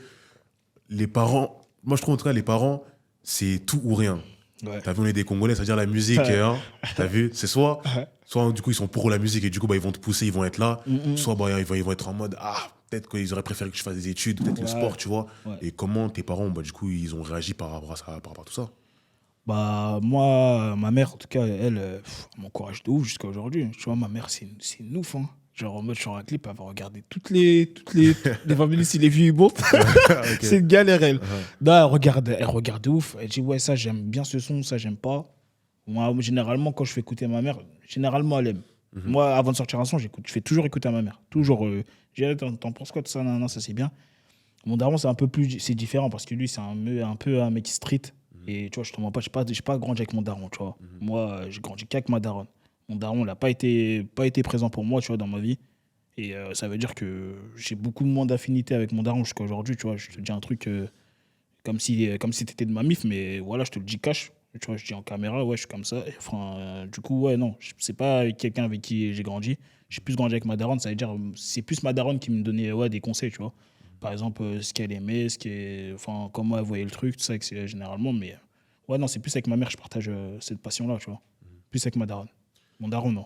les parents, moi je trouve en tout cas, les parents, c'est tout ou rien. Ouais. T'as vu, on est des Congolais, c'est-à-dire la musique, hein, t'as vu, c'est soit du coup ils sont pour la musique et du coup bah, ils vont te pousser, ils vont être là, soit bah, ils vont être en mode peut-être qu'ils auraient préféré que je fasse des études, peut-être le sport, tu vois. Ouais. Et comment tes parents, bah, du coup, ils ont réagi par rapport à ça, par rapport à tout ça? Bah, moi, ma mère, en tout cas, elle m'encourage de ouf jusqu'à aujourd'hui. Tu vois, ma mère, c'est une ouf, hein. Genre, en mode, sur un clip, elle va regarder toutes les 20 minutes, si les vues montent. Okay. C'est une galère, elle. Non, elle regarde de ouf. Elle dit, ouais, ça, j'aime bien ce son, ça, j'aime pas. Moi, généralement, quand je fais écouter ma mère, généralement, elle aime. Moi, avant de sortir un son, je fais toujours écouter à ma mère. Toujours. T'en penses quoi de ça? Non, ça, c'est bien. Mon daron, c'est différent parce que lui, c'est un peu un mec street. Et tu vois, je te mens pas, j'ai pas grandi avec mon daron, tu vois. Moi, j'ai grandi qu'avec ma daronne. Mon daron n'a pas été présent pour moi, tu vois, dans ma vie. Et ça veut dire que j'ai beaucoup moins d'affinité avec mon daron jusqu'à aujourd'hui, tu vois. Je te dis un truc comme si t'étais de ma mif, mais voilà, je te le dis cash. Tu vois, je dis en caméra, ouais, je suis comme ça. Et, enfin, du coup, ouais, non, c'est pas quelqu'un avec qui j'ai grandi. J'ai plus grandi avec ma daronne, ça veut dire c'est plus ma daronne qui me donnait des conseils, tu vois. Par exemple, ce qu'elle aimait, comment elle voyait le truc, tout ça, généralement. Mais ouais, non, c'est plus avec ma mère que je partage cette passion-là, tu vois. Plus avec ma daronne. Mon daron, non.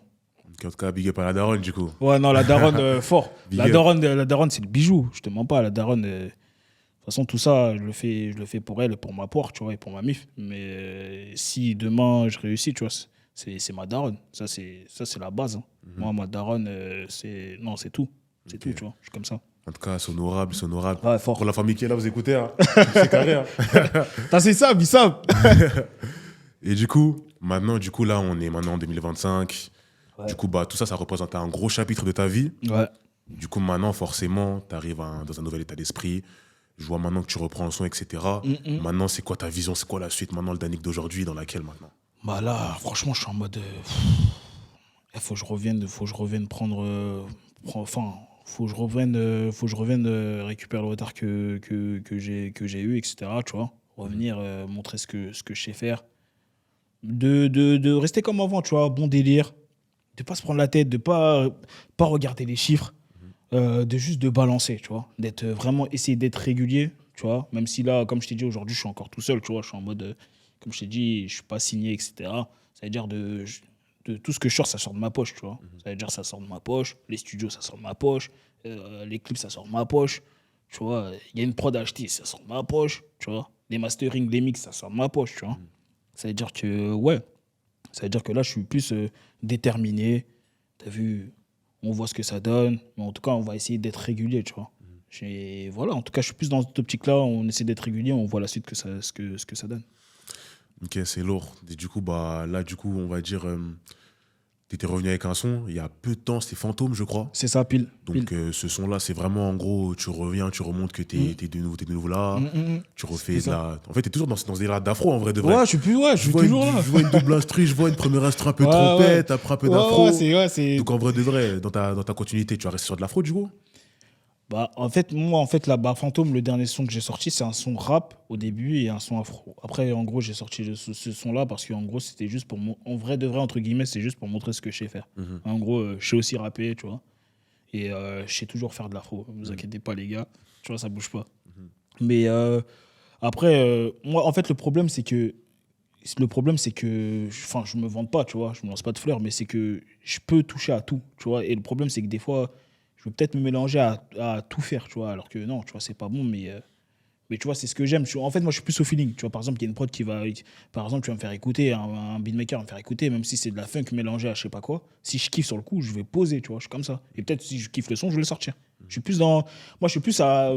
En tout cas, big up à la daronne, du coup. Ouais, non, la daronne, fort. La daronne, c'est le bijou. Je te mens pas, la daronne. De toute façon, tout ça, je le fais pour elle, pour ma poire, tu vois, et pour ma mif. Mais si demain je réussis, tu vois, c'est ma daronne. Ça, c'est la base. Hein. Moi, ma daronne, c'est tout. C'est tout, tu vois. Je suis comme ça. En tout cas, c'est honorable. Ouais, fort. Pour la famille qui est là, vous écoutez, hein. C'est carré, hein. C'est ça, Bissam. Et du coup, là, on est maintenant en 2025. Ouais. Du coup, bah, tout ça, ça représente un gros chapitre de ta vie. Ouais. Du coup, maintenant, forcément, tu arrives dans un nouvel état d'esprit. Je vois maintenant que tu reprends le son, etc. Maintenant, c'est quoi ta vision? C'est quoi la suite maintenant, le Danick d'aujourd'hui? Dans laquelle maintenant? Bah là, franchement, je suis en mode... faut que je revienne prendre... faut que je revienne récupérer le retard que j'ai eu, etc. Tu vois, revenir montrer ce que je sais faire, de rester comme avant, tu vois, bon délire, de pas se prendre la tête, de pas regarder les chiffres, de juste de balancer, tu vois, essayer d'être régulier, tu vois, même si là, comme je t'ai dit, aujourd'hui, je suis encore tout seul, tu vois, je suis en mode, comme je t'ai dit, je suis pas signé, etc. Ça veut dire de tout ce que je sors, ça sort de ma poche, tu vois. Ça veut dire ça sort de ma poche, les studios, ça sort de ma poche, les clips, ça sort de ma poche, tu vois. Il y a une prod à acheter, ça sort de ma poche, tu vois. Les mastering, les mix, ça sort de ma poche, tu vois. Ça veut dire que, ça veut dire que là, je suis plus déterminé. T'as vu, on voit ce que ça donne, mais en tout cas, on va essayer d'être régulier, tu vois. Voilà, en tout cas, je suis plus dans cette optique-là, on essaie d'être régulier, on voit la suite, ce que ça donne. Ok, c'est lourd. Et du coup, bah, là, on va dire, tu étais revenu avec un son, il y a peu de temps, c'était Fantôme, je crois. C'est ça, pile. Donc ce son-là, c'est vraiment, en gros, tu reviens, tu remontes que t'es de nouveau là, tu refais de la... En fait, t'es toujours dans ce délire d'afro, en vrai, de vrai. Ouais, je suis toujours là. Je vois une double instru, je vois une première instru un peu trompette, après un peu d'afro. C'est... Donc en vrai, de vrai, dans ta continuité, tu vas rester sur de l'afro, du coup? Bah, en fait, moi, là, Fantôme, le dernier son que j'ai sorti, c'est un son rap au début et un son afro. Après, en gros, j'ai sorti ce son-là parce qu'en gros, c'était juste pour... En vrai, de vrai, entre guillemets, c'est juste pour montrer ce que je sais faire. En gros, je sais aussi rapper, tu vois. Et je sais toujours faire de l'afro. Ne vous inquiétez pas, les gars. Tu vois, ça bouge pas. Mais après, moi, en fait, le problème, c'est que... Enfin, je me vante pas, tu vois. Je me lance pas de fleurs, mais c'est que je peux toucher à tout, tu vois. Et le problème, c'est que des fois... Je veux peut-être me mélanger à tout faire, tu vois, alors que non, tu vois, c'est pas bon, mais tu vois, c'est ce que j'aime. En fait, moi, je suis plus au feeling. Tu vois, par exemple, il y a une prod qui va. Par exemple, tu vas me faire écouter, un beatmaker va me faire écouter, même si c'est de la funk mélangée à je sais pas quoi. Si je kiffe sur le coup, je vais poser, tu vois, je suis comme ça. Et peut-être si je kiffe le son, je vais le sortir. Je suis plus dans. Moi, je suis plus à.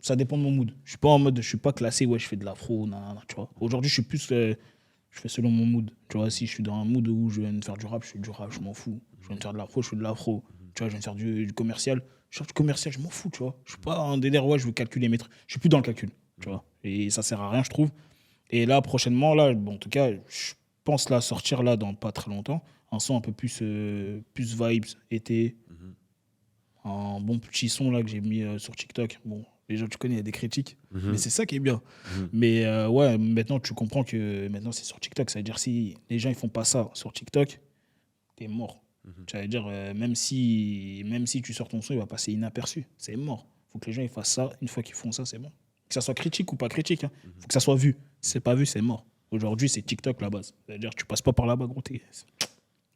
Ça dépend de mon mood. Je suis pas en mode. Je suis pas classé, ouais, je fais de l'afro, tu vois. Aujourd'hui, je suis plus. Je fais selon mon mood. Tu vois, si je suis dans un mood où je viens de faire du rap, je fais du rap, je m'en fous. Je viens de faire de l'afro, je fais de l'afro. Tu vois, je viens de faire du commercial. Je cherche du commercial, je m'en fous, tu vois. Je suis pas un délire, ouais, je veux calculer mes trucs. Je suis plus dans le calcul, tu vois. Et ça sert à rien, je trouve. Et là, prochainement, là, bon, en tout cas, je pense là sortir là dans pas très longtemps. Un son un peu plus vibes, été. Un bon petit son là que j'ai mis sur TikTok. Bon, les gens, tu connais, il y a des critiques. Mais c'est ça qui est bien. Mais ouais, maintenant, tu comprends que maintenant, c'est sur TikTok. Ça veut dire si les gens, ils font pas ça sur TikTok, t'es mort. Ça veut dire, même si tu sors ton son, il va passer inaperçu. C'est mort. Il faut que les gens ils fassent ça. Une fois qu'ils font ça, c'est bon. Que ça soit critique ou pas critique. Il faut que ça soit vu. Si c'est pas vu, c'est mort. Aujourd'hui, c'est TikTok la base. Ça veut dire, tu passes pas par là-bas, gros.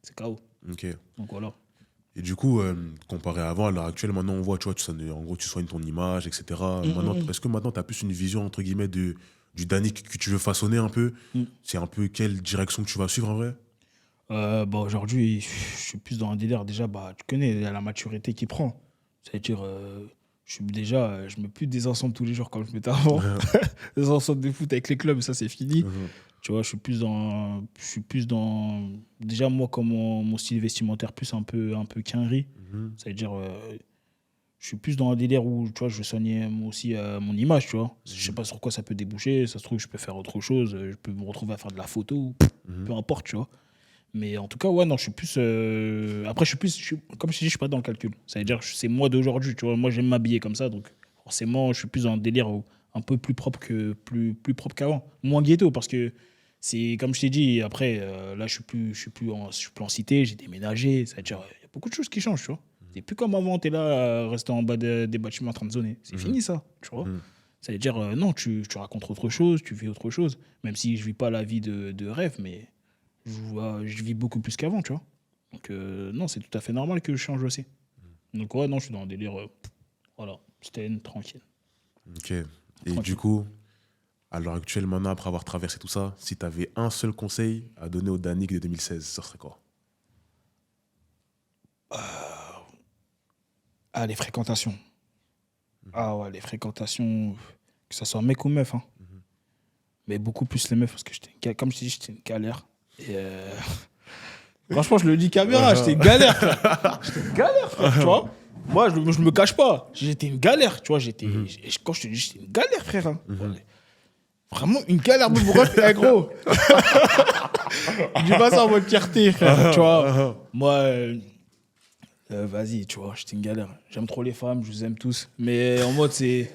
C'est KO. Ok. Donc voilà. Et du coup, comparé à avant, à l'heure actuelle, maintenant, on voit, tu vois, en gros, tu soignes ton image, etc. Maintenant, est-ce que maintenant, tu as plus une vision, entre guillemets, du Danick que tu veux façonner un peu? C'est un peu quelle direction que tu vas suivre, en vrai? Bah aujourd'hui, je suis plus dans un délire. Déjà, bah, tu connais la maturité qu'il prend. C'est-à-dire, je mets plus des ensembles tous les jours comme je mettais avant. Les ensembles de foot avec les clubs, ça c'est fini. Tu vois, je suis plus dans. Déjà, moi, comme mon style vestimentaire, plus un peu quinri. Ça veut dire, je suis plus dans un délire où, tu vois, je veux soigner moi aussi mon image, tu vois. Je sais pas sur quoi ça peut déboucher. Ça se trouve, je peux faire autre chose. Je peux me retrouver à faire de la photo. Peu importe, tu vois. Mais en tout cas, ouais, non, je suis plus. Après, comme je te dis, je suis pas dans le calcul. Ça veut dire que c'est moi d'aujourd'hui, tu vois. Moi, j'aime m'habiller comme ça, donc forcément, je suis plus dans un délire un peu plus propre qu'avant. Moins ghetto, parce que c'est comme je t'ai dit. Après, là, je suis plus en cité. J'ai déménagé. Ça veut dire, il y a beaucoup de choses qui changent, tu vois. T'es plus comme avant. T'es là, restant en bas des bâtiments en train de zoner. C'est fini, ça, tu vois. Ça veut dire, non, tu racontes autre chose, tu vis autre chose. Même si je vis pas la vie de rêve, mais je vis beaucoup plus qu'avant, tu vois. Donc, non, c'est tout à fait normal que je change aussi. Donc, ouais, non, je suis dans un délire, voilà, c'était tranquille. Ok. Et du coup, à l'heure actuelle, maintenant, après avoir traversé tout ça, si tu avais un seul conseil à donner au Danick de 2016, ça serait quoi? Les fréquentations. Ah ouais, les fréquentations, que ça soit mec ou meuf, hein. Mais beaucoup plus les meufs, parce que comme je t'ai dit, j'étais une galère. Et franchement, je le dis caméra, j'étais une galère, frère. J'étais une galère, frère, tu vois. Moi, je me cache pas. J'étais une galère, tu vois. Quand je te dis, j'étais une galère, frère. Hein. Vraiment une galère de bref, gros. Je dis pas ça en mode fierté, frère. Tu vois. Moi, vas-y, tu vois, j'étais une galère. J'aime trop les femmes, je vous aime tous. Mais en mode, c'est.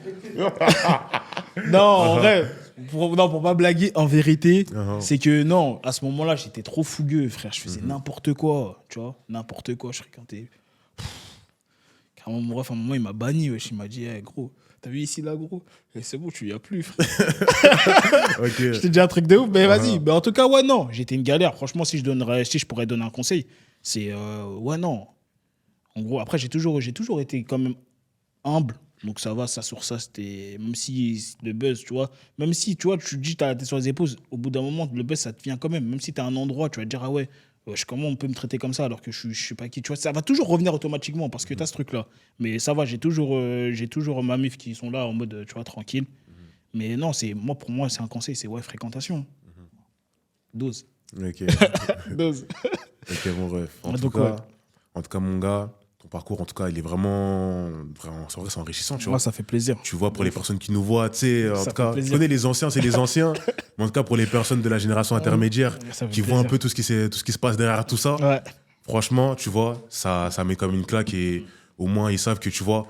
Non, en vrai. Pour pas blaguer, en vérité, c'est que non, à ce moment-là, j'étais trop fougueux, frère. Je faisais n'importe quoi, tu vois. N'importe quoi, je fréquentais. Carrément, mon ref, à un moment, il m'a banni, wesh. Il m'a dit, hey, gros, t'as vu ici, là, gros? Et c'est bon, tu y as plus, frère. Okay. Je t'ai dit un truc de ouf, mais vas-y. Mais en tout cas, ouais, non, j'étais une galère. Franchement, si je pourrais donner un conseil, c'est, ouais, non. En gros, après, j'ai toujours été quand même humble. Donc ça va, ça sur ça, c'était... Même si le buzz, tu vois, même si, tu vois, tu dis t'as la tête sur les épaules, au bout d'un moment, le buzz, ça te vient quand même. Même si t'as un endroit, tu vas te dire, ah ouais, comment on peut me traiter comme ça alors que je sais pas qui, tu vois. Ça va toujours revenir automatiquement parce que t'as ce truc-là. Mais ça va, j'ai toujours ma mif qui sont là en mode, tu vois, tranquille. Mais non, pour moi, c'est un conseil, c'est ouais, fréquentation. Dose. Ok. Dose. Ok, mon ref. En tout cas, mon gars, ton parcours, en tout cas, il est vraiment c'est vrai, c'est enrichissant, tu vois. Moi, ça fait plaisir. Tu vois, pour les personnes qui nous voient, tu sais, en Ça tout fait cas, plaisir. tu connais les anciens, c'est les anciens. Mais en tout cas, pour les personnes de la génération intermédiaire, Ça fait qui voient un plaisir. peu tout ce qui se passe derrière tout ça, Ouais. franchement, tu vois, ça met comme une claque et au moins, ils savent que, tu vois,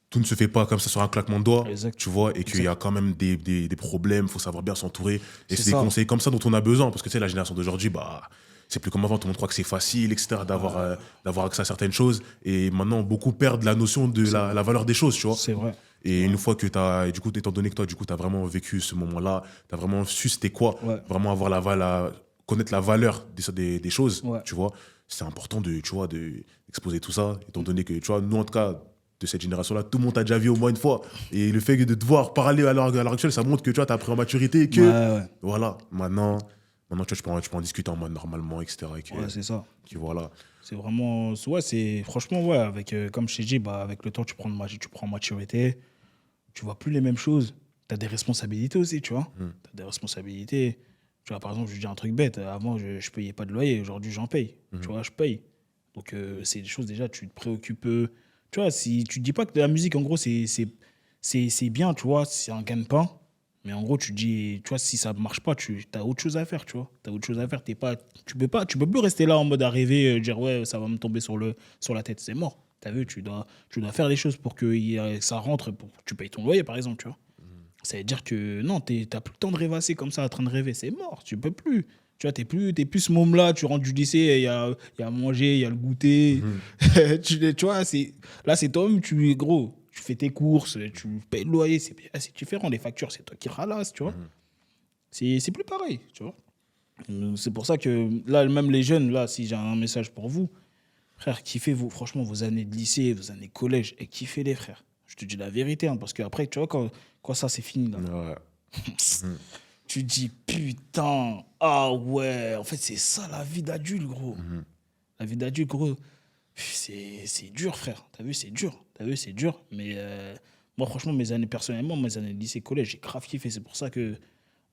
tout ne se fait pas comme ça sur un claquement de doigts, Exact. tu vois, et qu'il y a quand même des problèmes, il faut savoir bien s'entourer. Et C'est c'est des ça. conseils comme ça dont on a besoin, parce que, tu sais, la génération d'aujourd'hui, bah, c'est plus comme avant, tout le monde croit que c'est facile, etc., d'avoir accès à certaines choses. Et maintenant, beaucoup perdent la notion de la valeur des choses, tu vois. C'est vrai. Et une fois que tu as, et du coup, étant donné que toi, du coup, tu as vraiment vécu ce moment-là, tu as vraiment su c'était quoi, Ouais. vraiment avoir connaître la valeur des choses, Ouais. tu vois. C'est important d'exposer tout ça, étant donné que, tu vois, nous, en tout cas, de cette génération-là, tout le monde t'a déjà vu au moins une fois. Et le fait de devoir parler à l'heure actuelle, ça montre que, tu vois, tu as pris en maturité et que, Ouais. voilà, maintenant, tu vois, tu peux en discuter en mode normalement, etc. Et que, Ouais, c'est ça. voilà. C'est vraiment. Ouais, c'est. Franchement, ouais, avec, comme je t'ai dit, bah, avec le temps, tu prends maturité. Tu vois plus les mêmes choses. Tu as des responsabilités aussi, tu vois. Tu as des responsabilités. Tu vois, par exemple, je dis un truc bête. Avant, je ne payais pas de loyer. Aujourd'hui, j'en paye. Tu vois, je paye. Donc, c'est des choses, déjà, tu te préoccupes. Tu vois, si tu te dis pas que la musique, en gros, c'est bien, tu vois, c'est un gagne-pain. Mais en gros, tu dis, tu vois, si ça marche pas, tu as autre chose à faire, tu vois. Tu as autre chose à faire. Tu peux plus rester là en mode à rêver, dire, ouais, ça va me tomber sur la tête. C'est mort. Tu as vu, tu dois faire des choses pour que ça rentre, pour que tu payes ton loyer, par exemple, tu vois. Ça veut dire que non, t'as plus le temps de rêvasser comme ça, en train de rêver. C'est mort, tu peux plus. Tu vois, t'es plus ce môme-là, tu rentres du lycée, il y a à manger, il y a le goûter. Tu vois, là, c'est toi-même, gros, tu fais tes courses, tu payes le loyer, c'est différent. Les factures, c'est toi qui ralasses, tu vois. C'est plus pareil, tu vois. C'est pour ça que là, même les jeunes, là, si j'ai un message pour vous, frère, kiffez franchement vos années de lycée, vos années de collège, et kiffez les frères. Je te dis la vérité, hein, parce qu'après, tu vois, quand ça c'est fini, là, Ouais. tu dis putain, ah ouais, en fait, c'est ça la vie d'adulte, gros. La vie d'adulte, gros, c'est dur, frère. T'as vu, c'est dur. Mais moi, franchement, personnellement, mes années de lycée, collège, j'ai grave kiffé. C'est pour ça que,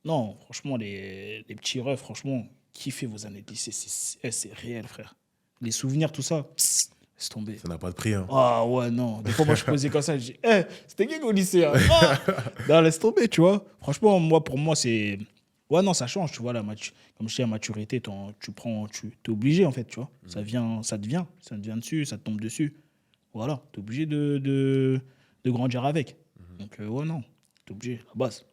non, franchement, les petits refs, franchement, kiffez vos années de lycée. C'est réel, frère. Les souvenirs, tout ça, laisse tomber. Ça n'a pas de prix, hein. Ah ouais, non. Des fois, moi, je posais comme ça, je dis, c'était qui au lycée, hein? Ah non, laisse tomber, tu vois. Franchement, pour moi, c'est. Ouais, non, ça change, tu vois. Comme je dis, la maturité, t'es obligé, en fait, tu vois. Ça te vient dessus, ça te tombe dessus. Voilà, t'es obligé de grandir avec. Donc, ouais, non, t'es obligé, à la base.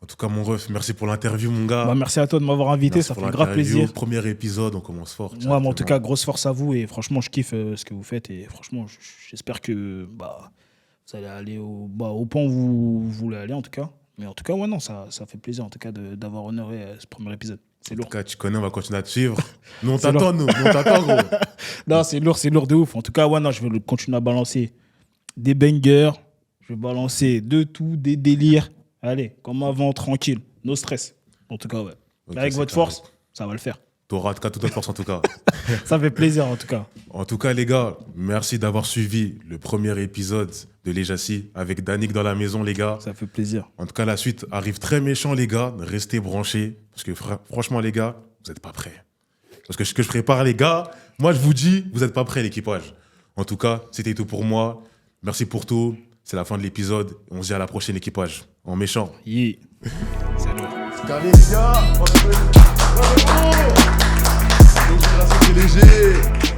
En tout cas, mon ref, merci pour l'interview, mon gars. Bah, merci à toi de m'avoir invité, Merci ça pour fait grave l'interview. plaisir. Premier épisode, on commence fort. Moi, mais en tout cas, grosse force à vous et franchement, je kiffe ce que vous faites et franchement, j'espère que vous allez aller au point où vous voulez aller en tout cas. Mais en tout cas, ouais, non, ça fait plaisir en tout cas d'avoir honoré ce premier épisode. C'est En lourd. tout cas, tu connais, on va continuer à te suivre. Nous, on C'est t'attend, nous. Nous, on t'attend, gros. Non, c'est lourd de ouf. En tout cas, ouais, non, je vais continuer à balancer des bangers, je vais balancer de tout, des délires. Allez, comme avant, tranquille, no stress. En tout cas, ouais. Ok, Avec c'est votre carré. force, ça va le faire. T'auras en tout cas toute notre force, en tout cas. Ça fait plaisir en tout cas. En tout cas, les gars, merci d'avoir suivi le premier épisode de Léjacie avec Danick dans la maison, les gars. Ça fait plaisir. En tout cas, la suite arrive très méchant, les gars. Restez branchés. Parce que franchement, les gars, vous n'êtes pas prêts. Parce que ce que je prépare, les gars, moi, je vous dis, vous n'êtes pas prêts, l'équipage. En tout cas, c'était tout pour moi. Merci pour tout. C'est la fin de l'épisode. On se dit à la prochaine, équipage. En méchant. Yeah. Salut. Carré, les gars. C'est léger.